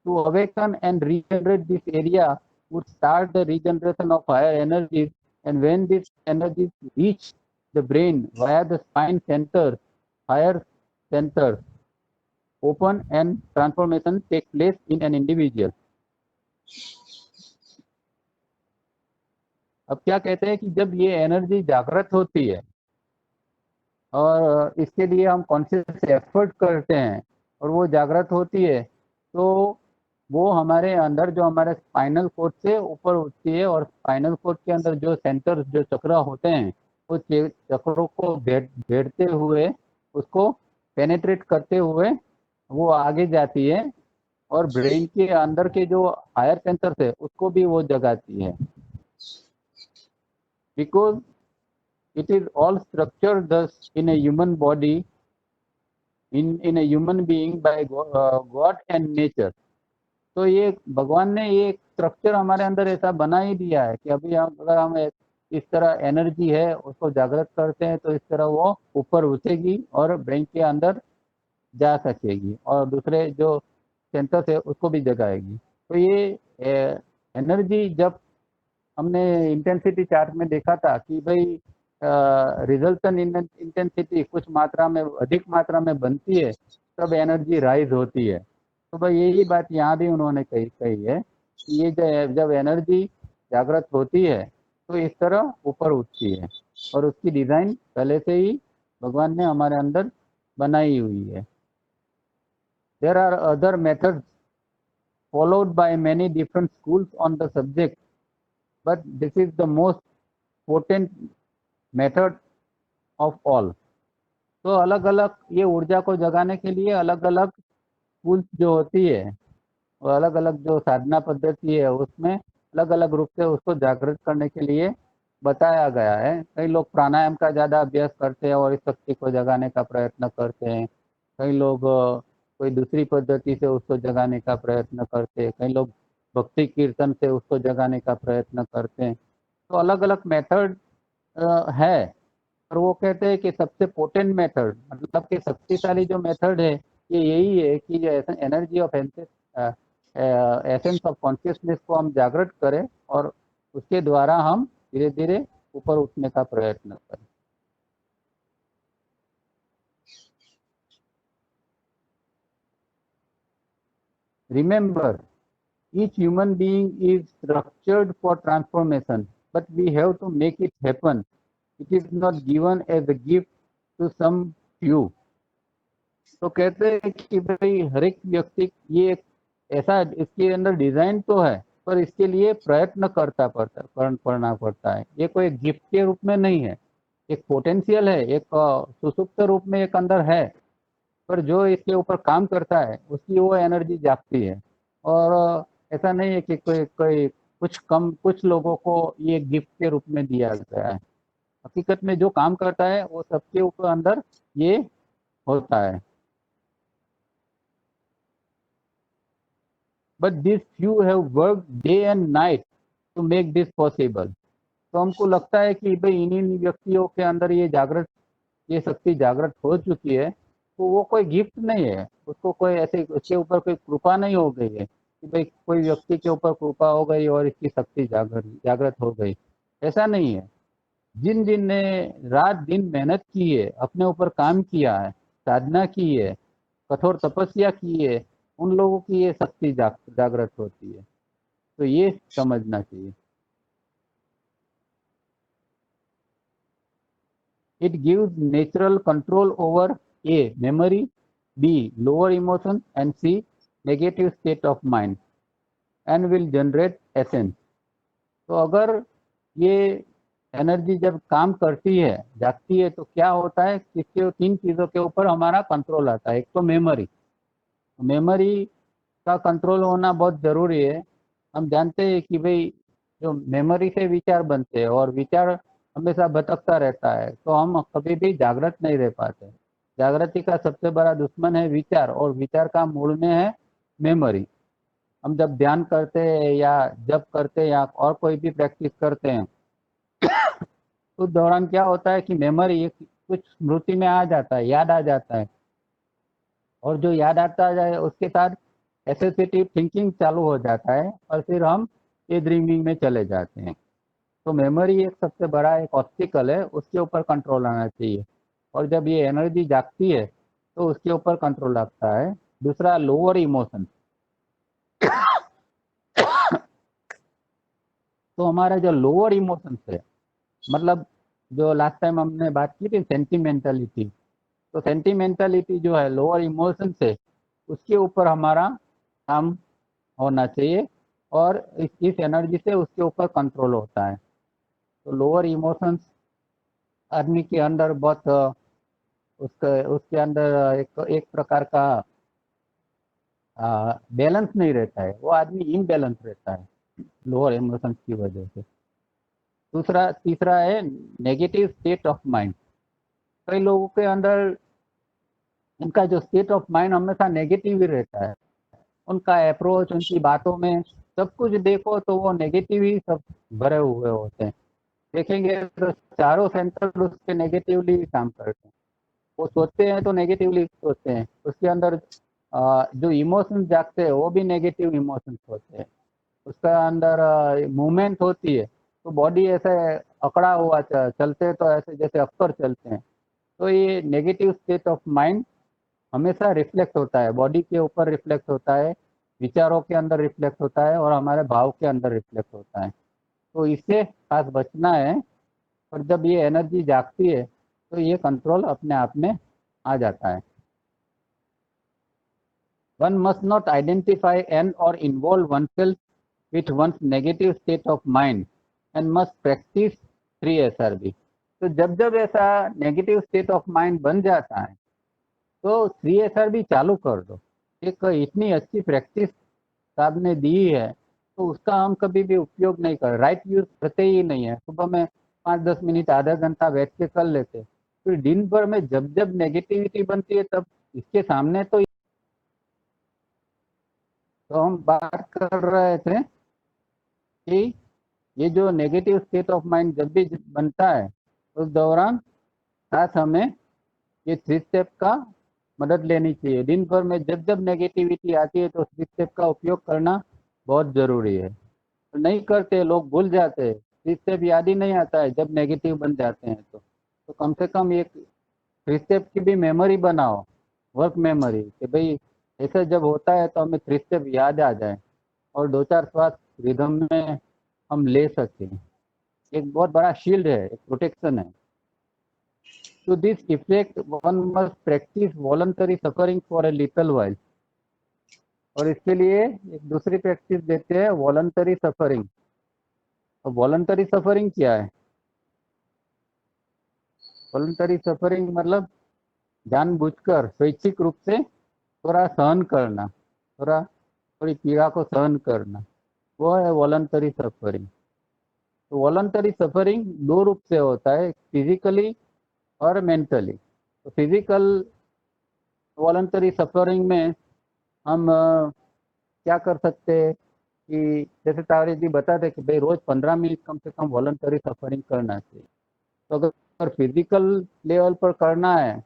to awaken and regenerate this area would start the regeneration of higher energies, and when these energies reach the brain via the spine center, higher centers open and transformation take place in an individual. अब क्या कहते हैं कि जब ये energy जागृत होती है और इसके लिए हम कॉन्शियस एफर्ट करते हैं और वो जागृत होती है, तो वो हमारे अंदर जो हमारे स्पाइनल कोड से ऊपर उठती है, और स्पाइनल कोड के अंदर जो सेंटर जो चक्र होते हैं वो चक्रों को भेड़ते हुए, उसको पेनेट्रेट करते हुए वो आगे जाती है और ब्रेन के अंदर के जो हायर सेंसर है उसको भी वो जगाती है। Because it is all structured thus in a human body, in a human being by God and nature. तो ये भगवान ने ये स्ट्रक्चर हमारे अंदर ऐसा बना ही दिया है कि अभी हम अगर हम इस तरह एनर्जी है उसको जागृत करते हैं तो इस तरह वो ऊपर उठेगी और ब्रेन के अंदर जा सकेगी और दूसरे जो सेंटर्स है उसको भी जगाएगी। तो ये एनर्जी जब हमने इंटेंसिटी चार्ट में देखा था कि भाई रिजल्टन इंटेंसिटी कुछ मात्रा में अधिक मात्रा में बनती है तब एनर्जी राइज होती है। तो भाई यही बात यहाँ भी उन्होंने कही है कि ये जब एनर्जी जागृत होती है तो इस तरह ऊपर उठती है, और उसकी डिज़ाइन पहले से ही भगवान ने हमारे अंदर बनाई हुई है। There are other methods followed by many different schools on the subject, but this is the most potent method of all. तो अलग अलग ये ऊर्जा को जगाने के लिए अलग अलग स्कूल्स जो होती है और अलग अलग जो साधना पद्धति है उसमें अलग अलग रूप से उसको जागृत करने के लिए बताया गया है। कई लोग प्राणायाम का ज़्यादा अभ्यास करते हैं और इस शक्ति को जगाने का प्रयत्न करते हैं, कई लोग कोई दूसरी पद्धति से उसको जगाने का प्रयत्न करते हैं, कई लोग भक्ति कीर्तन से उसको जगाने का प्रयत्न करते हैं। तो अलग अलग मेथड है, और वो कहते हैं कि सबसे पोटेंट मेथड मतलब कि शक्तिशाली जो मेथड है ये यही है कि energy of essence of consciousness को हम जागृत करें और उसके द्वारा हम धीरे धीरे ऊपर उठने का प्रयत्न करें। Remember, each human being is structured for transformation, but we have to make it happen. It is not given as a gift to some few. तो कहते हैं कि भाई हर एक व्यक्ति ये ऐसा इसके अंदर डिजाइन तो है पर इसके लिए प्रयत्न करना पड़ता है। ये कोई गिफ्ट के रूप में नहीं है, एक पोटेंशियल है, एक सुसुप्त रूप में एक अंदर है, पर जो इसके ऊपर काम करता है उसकी वो एनर्जी जागती है। और ऐसा नहीं है कि कोई कुछ लोगों को ये गिफ्ट के रूप में दिया गया है। हकीकत में जो काम करता है वो सबके ऊपर अंदर ये होता है। But this few have work day and night to make this possible. तो हमको लगता है कि भाई इन्हीं व्यक्तियों के अंदर ये शक्ति जागृत हो चुकी है, तो वो कोई गिफ्ट नहीं है, उसको कोई ऐसे उसके ऊपर कोई कृपा नहीं हो गई है कि भाई कोई व्यक्ति के ऊपर कृपा हो गई और इसकी शक्ति जागृत हो गई, ऐसा नहीं है। जिन जिन ने रात दिन मेहनत की है, अपने ऊपर काम किया है, साधना की है, कठोर तपस्या की है, उन लोगों की ये शक्ति जागृत होती है। तो ये समझना चाहिए। It gives natural control over A. memory, B. lower emotion, and C. negative state of mind and will generate essence. तो अगर ये एनर्जी जब काम करती है, जागती है, तो क्या होता है, किसके 3 चीज़ों के ऊपर हमारा कंट्रोल आता है। एक तो मेमोरी, मेमोरी का कंट्रोल होना बहुत ज़रूरी है। हम जानते हैं कि भाई जो मेमोरी से विचार बनते हैं और विचार हमेशा भटकता रहता है, तो हम कभी भी जागृत नहीं रह पाते। जागृति का सबसे बड़ा दुश्मन है विचार, और विचार का मूल में है मेमोरी। हम जब ध्यान करते हैं या जब करते हैं या और कोई भी प्रैक्टिस करते हैं, उस दौरान क्या होता है कि मेमोरी एक कुछ स्मृति में आ जाता है, याद आ जाता है, और जो याद आता जाए उसके साथ एसोसिएटिव थिंकिंग चालू हो जाता है, और फिर हम ये ड्रीमिंग में चले जाते हैं। तो मेमोरी एक सबसे बड़ा एक ऑब्स्टिकल है, उसके ऊपर कंट्रोल आना चाहिए। और जब ये एनर्जी जागती है तो उसके ऊपर कंट्रोल आता है। दूसरा, लोअर इमोशन। तो हमारा जो लोअर इमोशंस है, मतलब जो लास्ट टाइम हमने बात की थी सेंटिमेंटलिटी, तो सेंटिमेंटलिटी जो है लोअर इमोशन से, उसके ऊपर हमारा काम होना चाहिए, और इस एनर्जी से उसके ऊपर कंट्रोल होता है। तो लोअर इमोशंस आदमी के अंदर बहुत उसके उसके अंदर एक एक प्रकार का बैलेंस नहीं रहता है, वो आदमी इम्बैलेंस रहता है लोअर इमोशंस की वजह से। दूसरा, तीसरा है नेगेटिव स्टेट ऑफ माइंड। कई लोगों के अंदर उनका जो स्टेट ऑफ माइंड हमेशा नेगेटिव ही रहता है। उनका अप्रोच, उनकी बातों में सब कुछ देखो तो वो नेगेटिव ही सब भरे हुए होते हैं। देखेंगे तो चारों सेंटर उसके नेगेटिवली काम करते हैं। वो सोचते हैं तो नेगेटिवली सोचते हैं, उसके अंदर जो इमोशंस जागते हैं वो भी नेगेटिव इमोशंस होते हैं। उसका अंदर मूवमेंट होती है तो बॉडी ऐसे अकड़ा हुआ चलते तो ऐसे जैसे अक्सर चलते हैं। तो ये नेगेटिव स्टेट ऑफ माइंड हमेशा रिफ्लेक्ट होता है, बॉडी के ऊपर रिफ्लेक्ट होता है, विचारों के अंदर रिफ्लेक्ट होता है, और हमारे भाव के अंदर रिफ्लेक्ट होता है। तो इससे खास बचना है। और जब ये एनर्जी जागती है तो ये कंट्रोल अपने आप में आ जाता है। One must not identify and और involve oneself with one's negative state of mind and must practice 3SRB। तो जब जब ऐसा नेगेटिव स्टेट ऑफ माइंड बन जाता है तो 3SRB चालू कर दो। एक इतनी अच्छी प्रैक्टिस साहब ने दी है, तो उसका हम कभी भी उपयोग नहीं कर, राइट यूज करते ही नहीं है। सुबह में 5-10 मिनट, आधा घंटा बैठ के कर लेते, फिर दिन भर में जब जब नेगेटिविटी बनती है तब इसके सामने तो हम बात कर रहे थे कि ये जो नेगेटिव स्टेट ऑफ माइंड जब भी बनता है उस दौरान साथ हमें ये 3 स्टेप का मदद लेनी चाहिए। दिन भर में जब जब नेगेटिविटी आती है तो 3 स्टेप का उपयोग करना बहुत ज़रूरी है। तो नहीं करते, लोग भूल जाते हैं, 3 स्टेप याद ही नहीं आता है जब नेगेटिव बन जाते हैं। तो कम से कम एक 3 स्टेप की भी मेमोरी बनाओ, वर्क मेमोरी, कि भाई ऐसा जब होता है तो हमें 3 स्टेप याद आ जाए और 2-4 श्वास रिदम में हम ले सकें। एक बहुत बड़ा शील्ड है, एक प्रोटेक्शन है। To this effect one must practice voluntary suffering for a little while. और इसके लिए एक दूसरी प्रैक्टिस देते हैं, वॉलंटरी सफरिंग। तो वॉलंटरी सफरिंग क्या है? वॉलंटरी सफरिंग मतलब जानबूझकर स्वैच्छिक रूप से थोड़ा सहन करना, थोड़ी पीड़ा को सहन करना, वो है वॉलंटरी सफरिंग। तो वॉलंटरी सफरिंग दो रूप से होता है, फिजिकली और मेंटली। तो फिजिकल वॉलंटरी सफरिंग में हम क्या कर सकते हैं कि जैसे तावरे जी बताते कि भाई रोज 15 मिनट कम से कम वॉलंटरी सफरिंग करना चाहिए। तो अगर फिजिकल लेवल पर करना है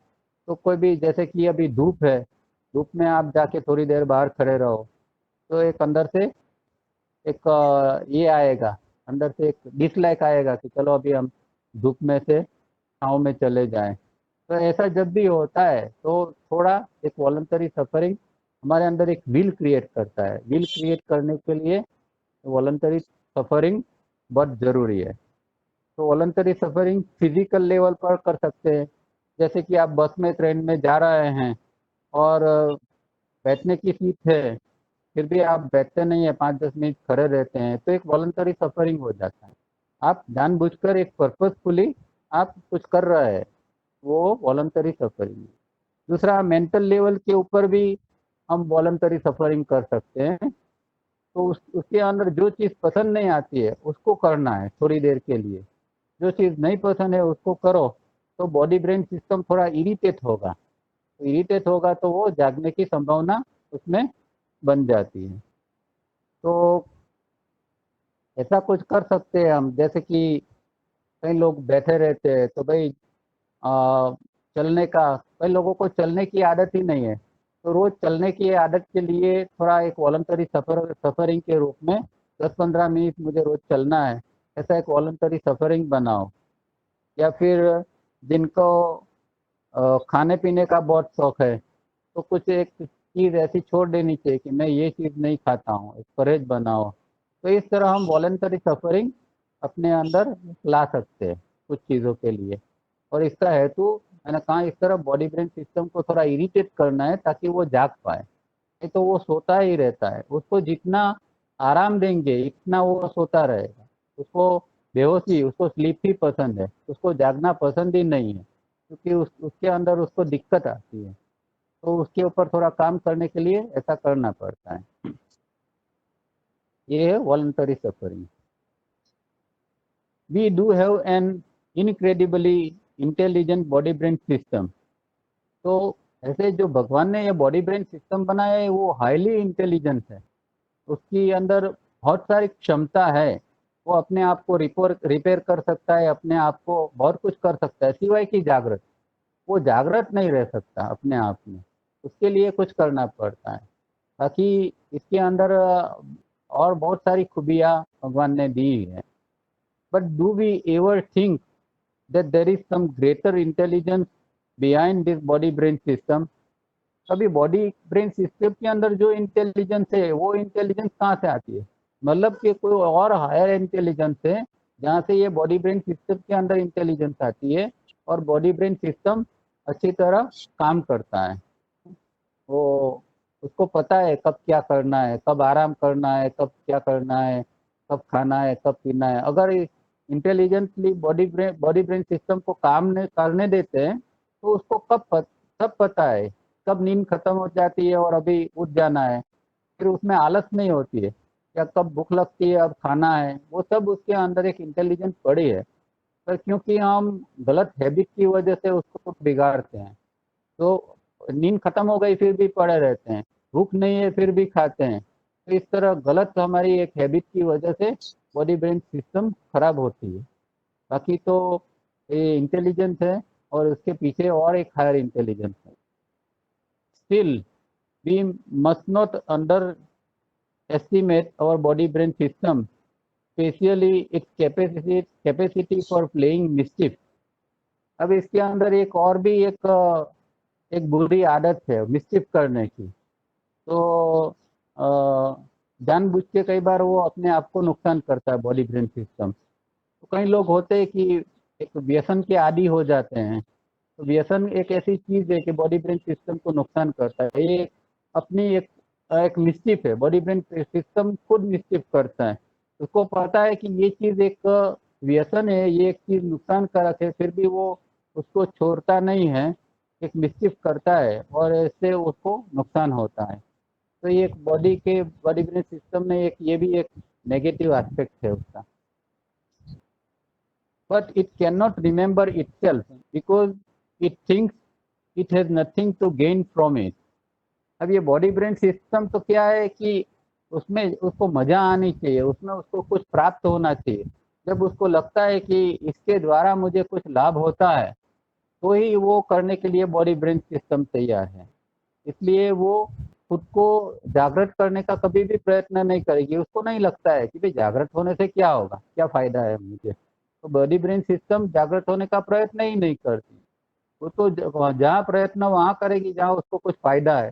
तो कोई भी, जैसे कि अभी धूप है, धूप में आप जाके थोड़ी देर बाहर खड़े रहो, तो एक अंदर से एक ये आएगा, अंदर से एक डिसलाइक आएगा कि चलो अभी हम धूप में से छाँव में चले जाएं। तो ऐसा जब भी होता है तो थोड़ा एक वॉलंटरी सफरिंग हमारे अंदर एक विल क्रिएट करता है। विल क्रिएट करने के लिए वॉलंटरी सफरिंग बहुत ज़रूरी है। तो वॉलंटरी सफरिंग फिजिकल लेवल पर कर सकते हैं, जैसे कि आप बस में, ट्रेन में जा रहे हैं और बैठने की सीट है, फिर भी आप बैठते नहीं है, 5-10 मिनट खड़े रहते हैं, तो एक वॉलंटरी सफरिंग हो जाता है। आप जानबूझकर एक पर्पसफुली आप कुछ कर रहे हैं, वो वॉलंटरी सफरिंग है। दूसरा, मेंटल लेवल के ऊपर भी हम वॉलंटरी सफरिंग कर सकते हैं। तो उसके अंदर जो चीज़ पसंद नहीं आती है उसको करना है थोड़ी देर के लिए, जो चीज़ नहीं पसंद है उसको करो। तो बॉडी ब्रेन सिस्टम थोड़ा इरिटेट होगा, तो इरिटेट होगा तो वो जागने की संभावना उसमें बन जाती है। तो ऐसा कुछ कर सकते हैं हम, जैसे कि कई लोग बैठे रहते हैं तो भाई चलने का, कई लोगों को चलने की आदत ही नहीं है, तो रोज चलने की आदत के लिए थोड़ा एक वॉलंटरी सफरिंग के रूप में 10-15 मिनट मुझे रोज चलना है, ऐसा एक वॉलंटरी सफरिंग बनाओ। या फिर जिनको खाने पीने का बहुत शौक है, तो कुछ एक चीज़ ऐसी छोड़ देनी चाहिए कि मैं ये चीज़ नहीं खाता हूँ, एक परहेज बनाओ। तो इस तरह हम वॉलंटरी सफरिंग अपने अंदर ला सकते हैं कुछ चीज़ों के लिए। और इसका हेतु मैंने कहा इस तरह बॉडी ब्रेन सिस्टम को थोड़ा इरिटेट करना है ताकि वो जाग पाए, नहीं तो वो सोता ही रहता है। उसको जितना आराम देंगे इतना वो सोता रहेगा। उसको बेहोशी, उसको स्लीप ही पसंद है, उसको जागना पसंद ही नहीं है, क्योंकि उसके अंदर उसको दिक्कत आती है। तो उसके ऊपर थोड़ा काम करने के लिए ऐसा करना पड़ता है। ये है voluntary suffering. We do have an incredibly intelligent body brain system. तो ऐसे जो भगवान ने ये बॉडी ब्रेन सिस्टम बनाया है वो हाईली इंटेलिजेंट है। उसके अंदर बहुत सारी क्षमता है। वो अपने आप को रिपेयर कर सकता है, अपने आप को बहुत कुछ कर सकता है सिवाय कि जागृत। वो जागृत नहीं रह सकता अपने आप में, उसके लिए कुछ करना पड़ता है। बाकी इसके अंदर और बहुत सारी खूबियाँ भगवान ने दी है। But do we ever think that there is some greater intelligence behind this body brain system? अभी बॉडी ब्रेन सिस्टम के अंदर जो इंटेलिजेंस है वो इंटेलिजेंस कहाँ से आती है? मतलब कि कोई और हायर इंटेलिजेंस है जहाँ से ये बॉडी ब्रेन सिस्टम के अंदर इंटेलिजेंस आती है और बॉडी ब्रेन सिस्टम अच्छी तरह काम करता है। वो उसको पता है कब क्या करना है, कब आराम करना है, कब क्या करना है, कब खाना है, कब पीना है। अगर इंटेलिजेंटली बॉडी ब्रेन सिस्टम को काम करने देते हैं तो उसको सब पता है कब नींद खत्म हो जाती है और अभी उठ जाना है। फिर उसमें आलस नहीं होती है, या कब भूख लगती है अब खाना है, वो सब उसके अंदर एक इंटेलिजेंस पड़ी है। पर क्योंकि हम गलत हैबिट की वजह से उसको बिगाड़ते हैं, तो नींद खत्म हो गई फिर भी पड़े रहते हैं, भूख नहीं है फिर भी खाते हैं। तो इस तरह गलत हमारी एक हैबिट की वजह से बॉडी ब्रेन सिस्टम खराब होती है। बाकी तो ये इंटेलिजेंस है और उसके पीछे और एक हायर इंटेलिजेंस है। Still we must not under estimate our body brain system, especially its capacity for playing mischief. अब इसके अंदर एक और भी एक बुरी आदत है मिस्चिफ करने की। तो अ, जानबूझ के कई बार वो अपने आप को नुकसान करता है बॉडी ब्रेन सिस्टम। तो कई लोग होते हैं कि एक व्यसन के आदी हो जाते हैं। तो व्यसन एक ऐसी चीज है कि बॉडी ब्रेन सिस्टम को नुकसान करता है। ये अपनी एक मिस्चिफ है, बॉडी ब्रेन सिस्टम खुद मिस्चिफ करता है। उसको पता है कि ये चीज एक व्यसन है, ये एक चीज नुकसान कारक है, फिर भी वो उसको छोड़ता नहीं है, एक मिस्चिफ करता है और इससे उसको नुकसान होता है। तो ये एक बॉडी ब्रेन सिस्टम में एक ये भी एक नेगेटिव एस्पेक्ट है उसका। but it cannot remember itself because it thinks it has nothing to gain from it. अब ये बॉडी ब्रेन सिस्टम तो क्या है कि उसमें उसको मजा आनी चाहिए, उसमें उसको कुछ प्राप्त होना चाहिए। जब उसको लगता है कि इसके द्वारा मुझे कुछ लाभ होता है तो ही वो करने के लिए बॉडी ब्रेन सिस्टम तैयार है। इसलिए वो खुद को जागृत करने का कभी भी प्रयत्न नहीं करेगी। उसको नहीं लगता है कि भाई जागृत होने से क्या होगा, क्या फायदा है मुझे। तो बॉडी ब्रेन सिस्टम जागृत होने का प्रयत्न ही नहीं करती। वो तो जहाँ प्रयत्न वहाँ करेगी जहाँ उसको कुछ फायदा है।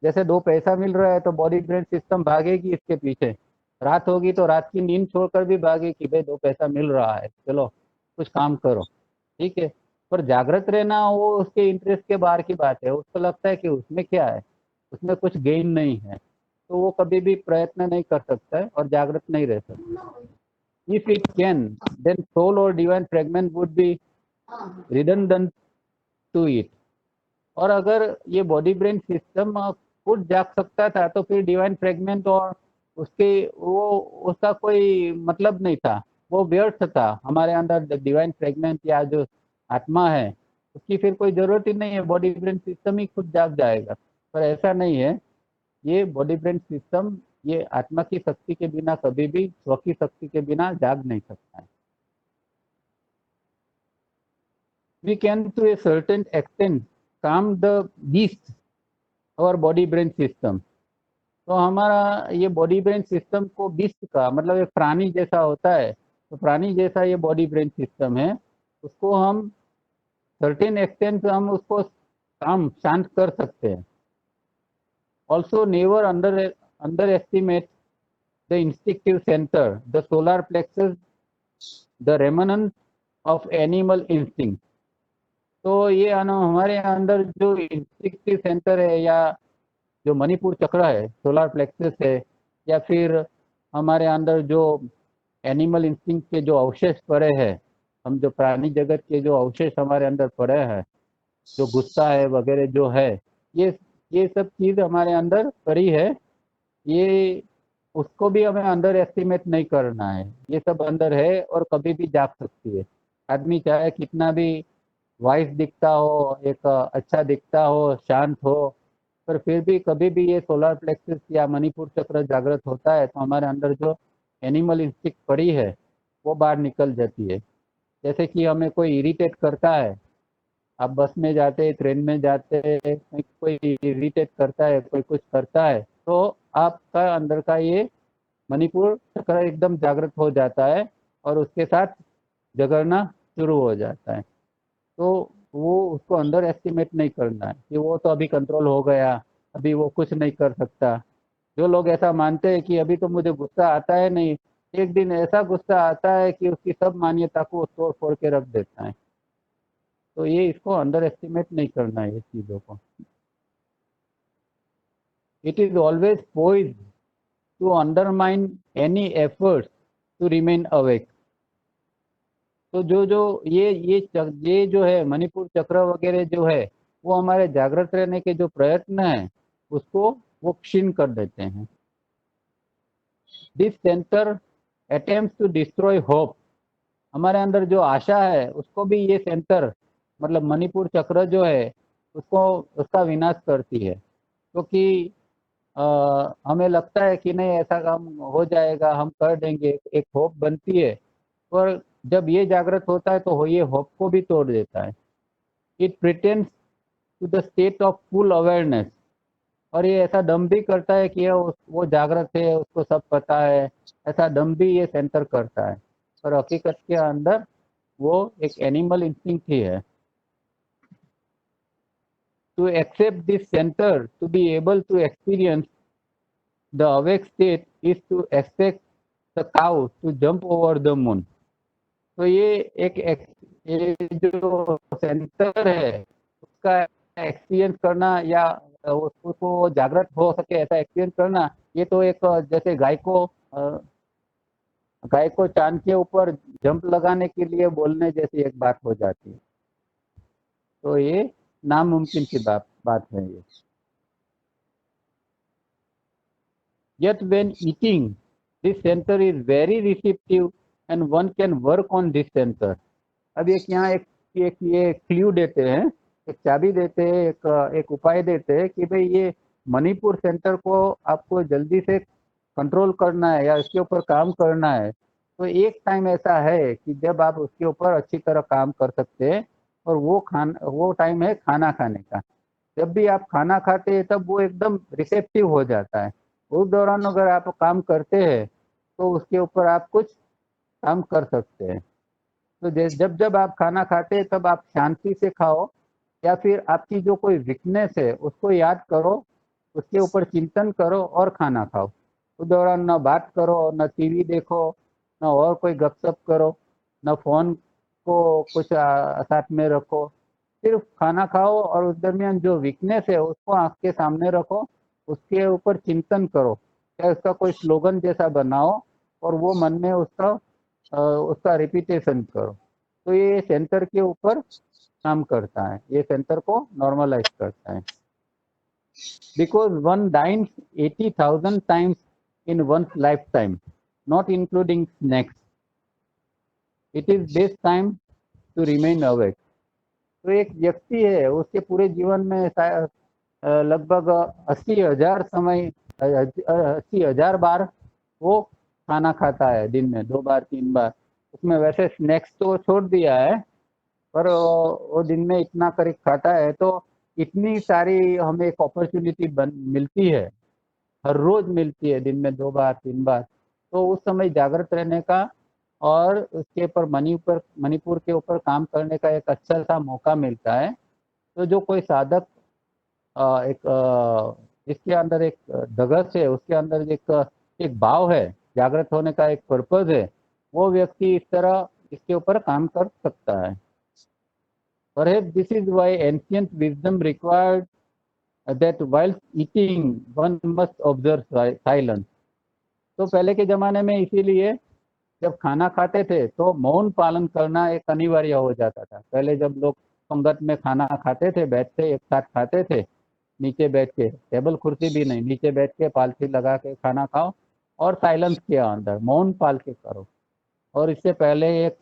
जैसे दो पैसा मिल रहा है तो बॉडी ब्रेन सिस्टम भागेगी इसके पीछे। रात होगी तो रात की नींद छोड़कर भी भागेगी कि भाई दो पैसा मिल रहा है, चलो कुछ काम करो, ठीक है। पर जागृत रहना वो उसके इंटरेस्ट के बाहर की बात है। उसको लगता है कि उसमें क्या है, उसमें कुछ गेन नहीं है, तो वो कभी भी प्रयत्न नहीं कर सकता है और जागृत नहीं रह सकता। If it can, then soul or divine fragment would be redundant to it. और अगर ये बॉडी ब्रेन सिस्टम खुद जाग सकता था तो फिर डिवाइन फ्रेगमेंट और उसके वो उसका कोई मतलब नहीं था, वो व्यर्थ था। हमारे अंदर डिवाइन फ्रेगमेंट या जो आत्मा है उसकी फिर कोई जरूरत ही नहीं है, बॉडी ब्रेन सिस्टम ही खुद जाग जाएगा। पर ऐसा नहीं है, ये बॉडी ब्रेन सिस्टम ये आत्मा की शक्ति के बिना कभी भी स्व की शक्ति के बिना जाग नहीं सकता है। We can to a certain extent calm the beast, our body brain system. तो हमारा ये बॉडी ब्रेन सिस्टम को बीस्ट का मतलब एक प्राणी जैसा होता है, तो प्राणी जैसा ये बॉडी ब्रेन सिस्टम है, उसको हम सर्टेन एक्सटेंट हम उसको काम शांत कर सकते हैं। Also never underestimate the instinctive centre, the solar plexus, the remnant of animal instinct. तो ये हमारे अंदर जो इंस्टिंक्टिव सेंटर है या जो मणिपुर चक्र है, सोलर प्लेक्सस है, या फिर हमारे अंदर जो एनिमल इंस्टिंक्ट के जो अवशेष पड़े हैं, हम जो प्राणी जगत के जो अवशेष हमारे अंदर पड़े हैं, जो गुस्सा है वगैरह जो है, ये सब चीज हमारे अंदर पड़ी है। ये उसको भी हमें अंडर एस्टिमेट नहीं करना है, ये सब अंदर है और कभी भी जाग सकती है। आदमी चाहे कितना भी वाइस दिखता हो, एक अच्छा दिखता हो, शांत हो, पर फिर भी कभी भी ये सोलर प्लेक्सस या मणिपुर चक्र जागृत होता है तो हमारे अंदर जो एनिमल इंस्टिंक्ट पड़ी है वो बाहर निकल जाती है। जैसे कि हमें कोई इरिटेट करता है, आप बस में जाते, ट्रेन में जाते, कोई इरिटेट करता है, कोई कुछ करता है, तो आपका अंदर का ये मणिपुर चक्र एकदम जागृत हो जाता है और उसके साथ जगरना शुरू हो जाता है। तो वो उसको अंडर एस्टिमेट नहीं करना है कि वो तो अभी कंट्रोल हो गया, अभी वो कुछ नहीं कर सकता। जो लोग ऐसा मानते हैं कि अभी तो मुझे गुस्सा आता है नहीं, एक दिन ऐसा गुस्सा आता है कि उसकी सब मान्यता को तोड़ फोड़ के रख देता है। तो ये इसको अंडर एस्टिमेट नहीं करना है ये चीज़ों को। It is always poised to undermine any efforts to remain awake. तो जो जो ये जो है मणिपुर चक्र वगैरह जो है, वो हमारे जागृत रहने के जो प्रयत्न है उसको वो क्षीण कर देते हैं। This center attempts to destroy hope. हमारे अंदर जो आशा है उसको भी ये सेंटर मतलब मणिपुर चक्र जो है उसको उसका विनाश करती है। क्योंकि हमें लगता है कि नहीं ऐसा काम हो जाएगा, हम कर देंगे, एक होप बनती है, पर जब ये जागृत होता है तो ये होप को भी तोड़ देता है। It pretends to the state of full awareness. और ये ऐसा दम भी करता है कि ये वो जागृत है, उसको सब पता है, ऐसा दम भी ये सेंटर करता है, पर हकीकत के अंदर वो एक एनिमल इंस्टिंक्ट ही है। To accept this center to be able to experience the awake state is to expect the cow to jump over the moon. तो ये जो सेंटर है उसका एक्सपीरियंस करना या उसको जागृत हो सके ऐसा एक्सपीरियंस करना, ये तो एक जैसे गाय को चांद के ऊपर जंप लगाने के लिए बोलने जैसी एक बात हो जाती है। तो ये नामुमकिन की बात है ये। Yet when eating, this center is very receptive and one can work on this center. अब एक यहाँ एक ये क्ल्यू देते हैं, एक चाबी देते हैं, एक उपाय देते हैं कि भाई ये मणिपुर सेंटर को आपको जल्दी से कंट्रोल करना है या इसके ऊपर काम करना है। तो एक टाइम ऐसा है कि जब आप उसके ऊपर अच्छी तरह काम कर सकते हैं, और वो टाइम है खाना खाने का। जब भी आप खाना खाते हैं तब वो एकदम रिसेप्टिव हो जाता है। उस दौरान अगर आप काम करते हैं तो उसके ऊपर आप कुछ काम कर सकते हैं। तो जब जब आप खाना खाते हैं तब आप शांति से खाओ, या फिर आपकी जो कोई वीकनेस है उसको याद करो, उसके ऊपर चिंतन करो और खाना खाओ। उस दौरान न बात करो, न टीवी देखो, न और कोई गपशप करो, न फोन को कुछ साथ में रखो। सिर्फ खाना खाओ और उस दरमियान जो वीकनेस है उसको आंख के सामने रखो, उसके ऊपर चिंतन करो, या उसका कोई स्लोगन जैसा बनाओ और वो मन में उसका उसका रिपीटेशन करो, तो ये सेंटर के ऊपर काम करता है, ये सेंटर को नॉर्मलाइज करता है। Because one dines 80,000 times in one life time, not including snacks, it is best time to remain awake. तो एक व्यक्ति है, उसके पूरे जीवन में लगभग 80,000 समय, 80,000 बार वो खाना खाता है, दिन में 2 बार 3 बार। उसमें वैसे स्नैक्स तो छोड़ दिया है, पर वो दिन में इतना करीब खाता है, तो इतनी सारी हमें एक अपॉर्चुनिटी मिलती है, हर रोज मिलती है, दिन में 2 बार 3 बार। तो उस समय जागृत रहने का और उसके ऊपर मणिपुर के ऊपर काम करने का एक अच्छा सा मौका मिलता है। तो जो कोई साधक इसके अंदर एक धगस है, उसके अंदर एक भाव है, जागृत होने का एक पर्पज है, वो व्यक्ति इस तरह इसके ऊपर काम कर सकता है। Perhaps this is why ancient wisdom required that while eating one must observe silence। तो पहले के जमाने में इसीलिए जब खाना खाते थे तो मौन पालन करना एक अनिवार्य हो जाता था। पहले जब लोग संगत में खाना खाते थे, बैठते एक साथ खाते थे, नीचे बैठ के, टेबल कुर्सी भी नहीं, नीचे बैठ के पालथी लगा के खाना खाओ और साइलेंस के अंदर मौन पाल के करो। और इससे पहले एक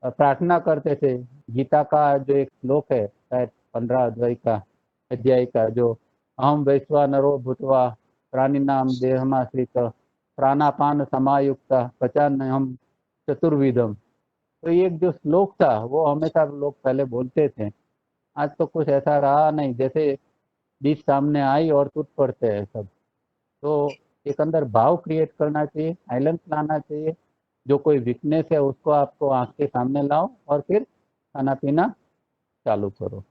प्रार्थना करते थे, गीता का जो एक श्लोक है, शायद 15 अध्याय का जो अहम वैश्वा नरो भूतवा प्राणी नाम देहमाश्रित प्राणापान समायुक्त पचान हम चतुर्विधम। तो ये एक जो श्लोक था वो हमेशा लोग पहले बोलते थे। आज तो कुछ ऐसा रहा नहीं, जैसे बीच सामने आई और टूट पड़ते हैं सब। तो एक अंदर भाव क्रिएट करना चाहिए, साइलेंस लाना चाहिए। जो कोई वीकनेस है उसको आपको आंख के सामने लाओ और फिर खाना पीना चालू करो।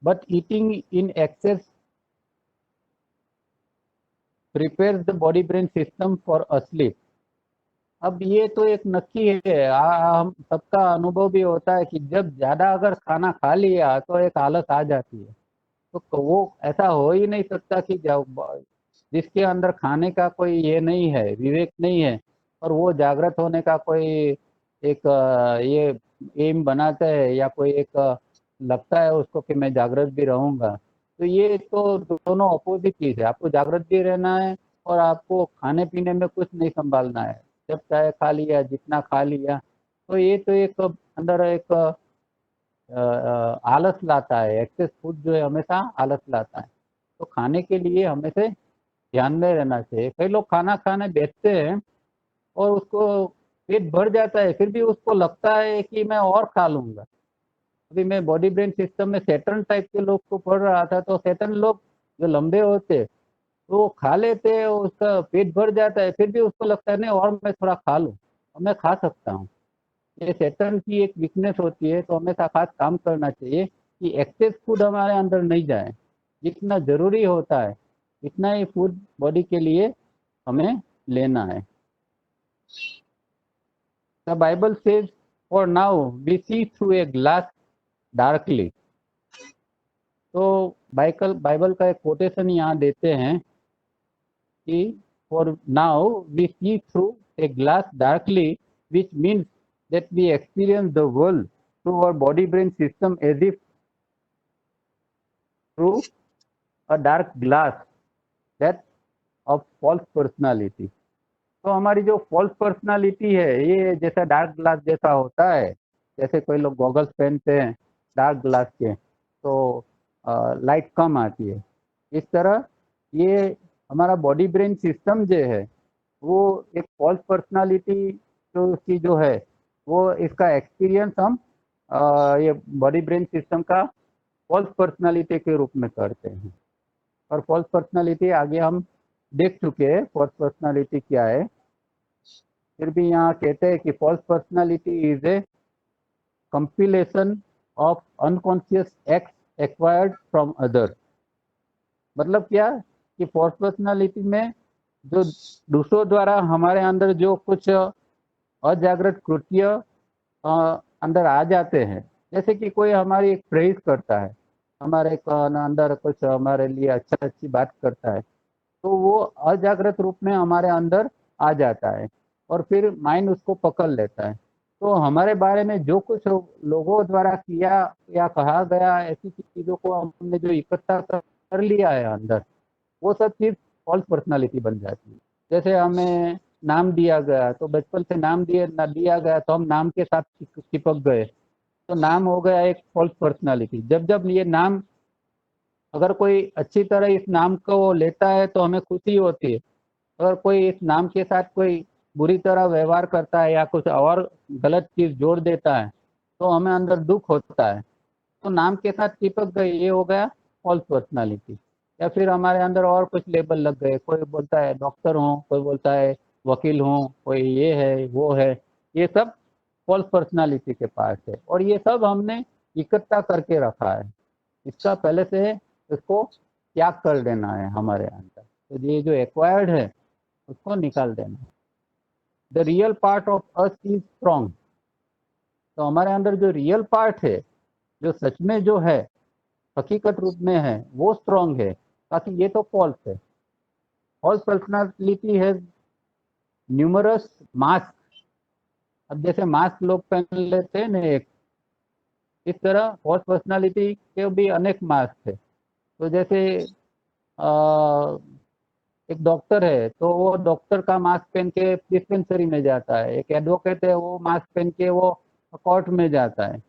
But eating in excess prepares the body brain system for asleep. अब ये तो एक नक्की है, हम सबका अनुभव भी होता है कि जब ज्यादा अगर खाना खा लिया तो एक आलस आ जाती है। तो वो ऐसा हो ही नहीं सकता कि जिसके अंदर खाने का कोई ये नहीं है, विवेक नहीं है, और वो जागृत होने का कोई एक ये एम बनाता है या कोई एक लगता है उसको कि मैं जागृत भी रहूंगा। तो ये तो दोनों अपोजिट चीज है। आपको जागृत भी रहना है और आपको खाने पीने में कुछ नहीं संभालना है। जब चाहे खा लिया, जितना खा लिया, तो ये तो एक अंदर एक आलस लाता है। एक्सेस फूड जो है हमेशा आलस लाता है। तो खाने के लिए हमेशा ध्यान में रहना चाहिए। कई लोग खाना खाने बैठते हैं और उसको पेट भर जाता है, फिर भी उसको लगता है कि मैं और खा लूंगा। अभी मैं बॉडी ब्रेन सिस्टम में सैटर्न टाइप के लोग को पढ़ रहा था, तो सैटर्न लोग जो लंबे होते तो वो खा लेते हैं, उसका पेट भर जाता है, फिर भी उसको लगता है नहीं और मैं थोड़ा खा लूँ और मैं खा सकता हूँ। ये सैटर्न की एक वीकनेस होती है। तो हमेशा खास काम करना चाहिए कि एक्सेस फूड हमारे अंदर नहीं जाए। जितना जरूरी होता है इतना ही फूड बॉडी के लिए हमें लेना है। The Bible says for now we see through a glass darkly. तो बाइबल का एक कोटेशन यहाँ देते हैं कि for now we see through a glass darkly, which means that we experience the world through our body brain system as if through a dark glass that of false personality। तो हमारी जो false personality है ये जैसा dark glass जैसा होता है। जैसे कोई लोग गॉगल्स पहनते हैं डार्क ग्लास के, तो लाइट कम आती है। इस तरह ये हमारा बॉडी ब्रेन सिस्टम जो है वो एक फॉल्स पर्सनालिटी जो उसकी जो है वो इसका एक्सपीरियंस हम ये बॉडी ब्रेन सिस्टम का फॉल्स पर्सनालिटी के रूप में करते हैं। और फॉल्स पर्सनालिटी आगे हम देख चुके हैं फॉल्स पर्सनालिटी क्या है। फिर भी यहाँ कहते हैं कि false personality is a compilation of unconscious act acquired from other. मतलब क्या कि फॉल्स पर्सनालिटी में जो दूसरों द्वारा हमारे अंदर जो कुछ अजागृत कृत्य अंदर आ जाते हैं। जैसे कि कोई हमारी एक प्रेज करता है, हमारे अंदर कुछ हमारे लिए अच्छा अच्छी बात करता है, तो वो अजागृत रूप में हमारे अंदर आ जाता है और फिर माइंड उसको पकड़ लेता है। तो हमारे बारे में जो कुछ लोगों द्वारा किया या कहा गया, ऐसी चीज़ों को हमने जो इकट्ठा कर लिया है अंदर, वो सब चीज़ फॉल्स पर्सनालिटी बन जाती है। जैसे हमें नाम दिया गया, तो बचपन से नाम दिया गया तो हम नाम के साथ चिपक गए, तो नाम हो गया एक फॉल्स पर्सनालिटी। जब जब ये नाम, अगर कोई अच्छी तरह इस नाम को लेता है तो हमें खुशी होती है, अगर कोई इस नाम के साथ कोई बुरी तरह व्यवहार करता है या कुछ और गलत चीज जोड़ देता है तो हमें अंदर दुख होता है। तो नाम के साथ चिपक गई, ये हो गया फॉल्स पर्सनालिटी। या फिर हमारे अंदर और कुछ लेबल लग गए, कोई बोलता है डॉक्टर हूँ, कोई बोलता है वकील हूँ, कोई ये है वो है, ये सब फॉल्स पर्सनालिटी के पास है और ये सब हमने इकट्ठा करके रखा है। इसका पहले से इसको त्याग कर देना है हमारे अंदर। तो ये जो एक्वायर्ड है उसको निकाल देना है। The real part of us is strong. तो हमारे अंदर जो रियल पार्ट है, जो सच में जो है, हकीकत रूप में है, वो स्ट्रॉन्ग है, बाकी ये तो फॉल्स है। फॉल्स पर्सनालिटी है न्यूमरस मास्क। अब जैसे मास्क लोग पहन लेते हैं ना एक, इस तरह फॉल्स पर्सनालिटी के भी अनेक मास्क है। तो जैसे आ, एक डॉक्टर है तो वो डॉक्टर का मास्क पहन के डिस्पेंसरी में जाता है, एक एडवोकेट है वो मास्क पहन के वो कोर्ट में जाता है,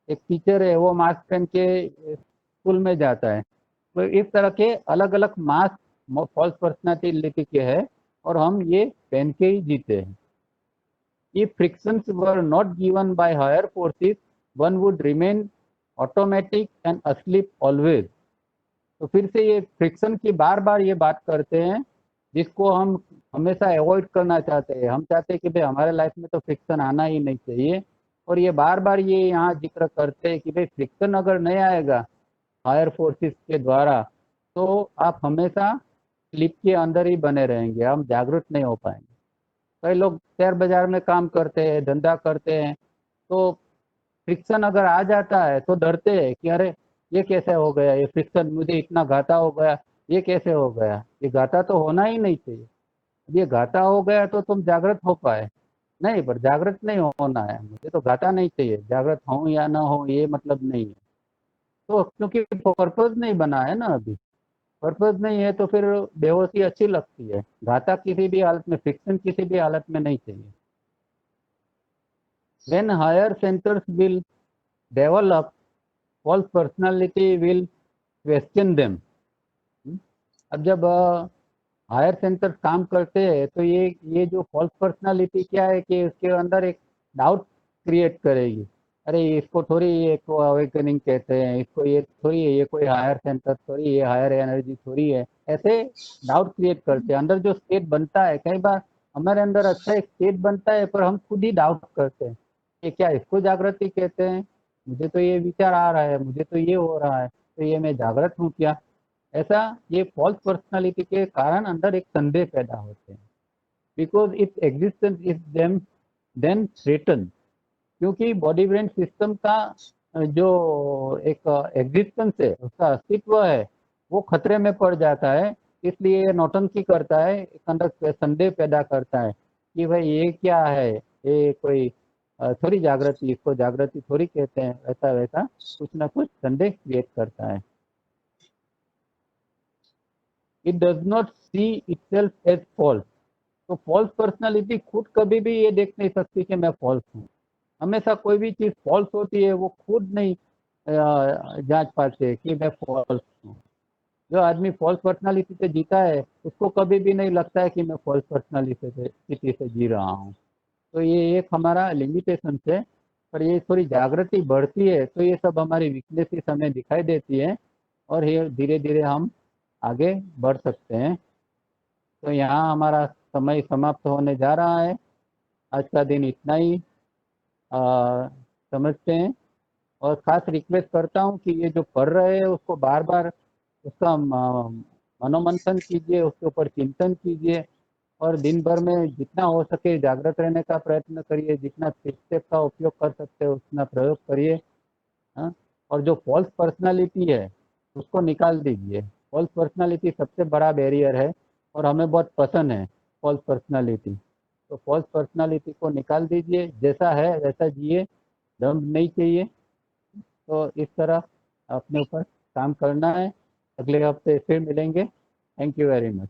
एक टीचर है वो मास्क पहन के स्कूल में जाता है। तो इस तरह के अलग अलग मास्क फॉल्स पर्सनालिटी के हैं और हम ये पहन के ही जीते हैं। If frictions were not given by higher forces, one would remain automatic and asleep always. तो फिर से ये फ्रिक्शन की बार बार ये बात करते हैं, जिसको हम हमेशा अवॉइड करना चाहते हैं। हम चाहते हैं कि भाई हमारे लाइफ में तो फ्रिक्शन आना ही नहीं चाहिए, और ये बार बार ये यहाँ जिक्र करते हैं कि भाई फ्रिक्शन अगर नहीं आएगा हायर फोर्सेस के द्वारा तो आप हमेशा स्लीप के अंदर ही बने रहेंगे, हम जागरूक नहीं हो पाएंगे। कई लोग शेयर बाजार में काम करते हैं, धंधा करते हैं, तो फ्रिक्शन अगर आ जाता है तो डरते हैं कि अरे ये कैसे हो गया, ये फ्रिक्शन मुझे इतना घाटा हो गया, ये कैसे हो गया, ये घाटा तो होना ही नहीं चाहिए। ये घाटा हो गया तो तुम जागृत हो पाए, नहीं, पर जागृत नहीं होना है, मुझे तो घाटा नहीं चाहिए, जागृत हूँ या ना हो ये मतलब नहीं है। तो क्योंकि पर्पज नहीं बना है ना अभी, पर्पज नहीं है तो फिर बेहोशी अच्छी लगती है। घाटा किसी भी हालत में, फ्रिक्शन किसी भी हालत में नहीं चाहिए। when higher centers will develop, false personality will question them। अब जब हायर सेंटर्स काम करते हैं तो ये जो फॉल्स पर्सनालिटी क्या है कि उसके अंदर एक डाउट क्रिएट करेगी। अरे इसको थोड़ी ये को अवेकनिंग कहते हैं, इसको ये थोड़ी है, ये कोई हायर सेंटर थोड़ी, ये हायर एनर्जी थोड़ी है, ऐसे डाउट क्रिएट करते हैं। अंदर जो स्टेट बनता है, कई बार हमारे अंदर अच्छा एक स्टेट बनता है पर हम खुद ही डाउट करते हैं कि क्या इसको जागृति कहते हैं, मुझे तो ये विचार आ रहा है, मुझे तो ये हो रहा है, तो ये मैं जागृत हूँ क्या। ऐसा ये फॉल्स पर्सनालिटी के कारण अंदर एक संदेह पैदा होते हैं, because its existence is them then threaten. क्योंकि बॉडी ब्रेन सिस्टम का जो एक एग्जिस्टेंस है, उसका अस्तित्व है, वो खतरे में पड़ जाता है। इसलिए ये नौटंकी करता है, एक अंदर संदेह पैदा करता है कि भाई ये क्या है, ये कोई थोड़ी जागृति, इसको जागृति थोड़ी कहते हैं, ऐसा वैसा कुछ ना कुछ संदेह क्रिएट करता है। It does not see itself as false. तो फॉल्स पर्सनालिटी खुद कभी भी ये देख नहीं सकती कि मैं फॉल्स हूँ। हमेशा कोई भी चीज फॉल्स होती है वो खुद नहीं जांच पाते कि मैं फॉल्स हूँ। जो आदमी फॉल्स पर्सनालिटी से जीता है उसको कभी भी नहीं लगता है कि मैं फॉल्स पर्सनालिटी से जी रहा हूँ। तो ये एक हमारा लिमिटेशन है। पर ये थोड़ी जागृति बढ़ती है तो ये सब हमारी वीकनेसेस हमें दिखाई देती है और ये धीरे धीरे हम आगे बढ़ सकते हैं। तो यहाँ हमारा समय समाप्त होने जा रहा है। आज का दिन इतना ही समझते हैं, और खास रिक्वेस्ट करता हूँ कि ये जो पढ़ रहे हैं उसको बार बार उसका मनोमंथन कीजिए, उसके ऊपर चिंतन कीजिए, और दिन भर में जितना हो सके जागृत रहने का प्रयत्न करिए, जितना स्टेप का उपयोग कर सकते हैं उतना प्रयोग करिए। हाँ? और जो फॉल्स पर्सनालिटी है उसको निकाल दीजिए। फॉल्स पर्सनालिटी सबसे बड़ा बैरियर है और हमें बहुत पसंद है फॉल्स पर्सनालिटी। तो फॉल्स पर्सनालिटी को निकाल दीजिए, जैसा है वैसा जिए, दम नहीं चाहिए। तो इस तरह अपने ऊपर काम करना है। अगले हफ्ते फिर मिलेंगे। Thank you very much.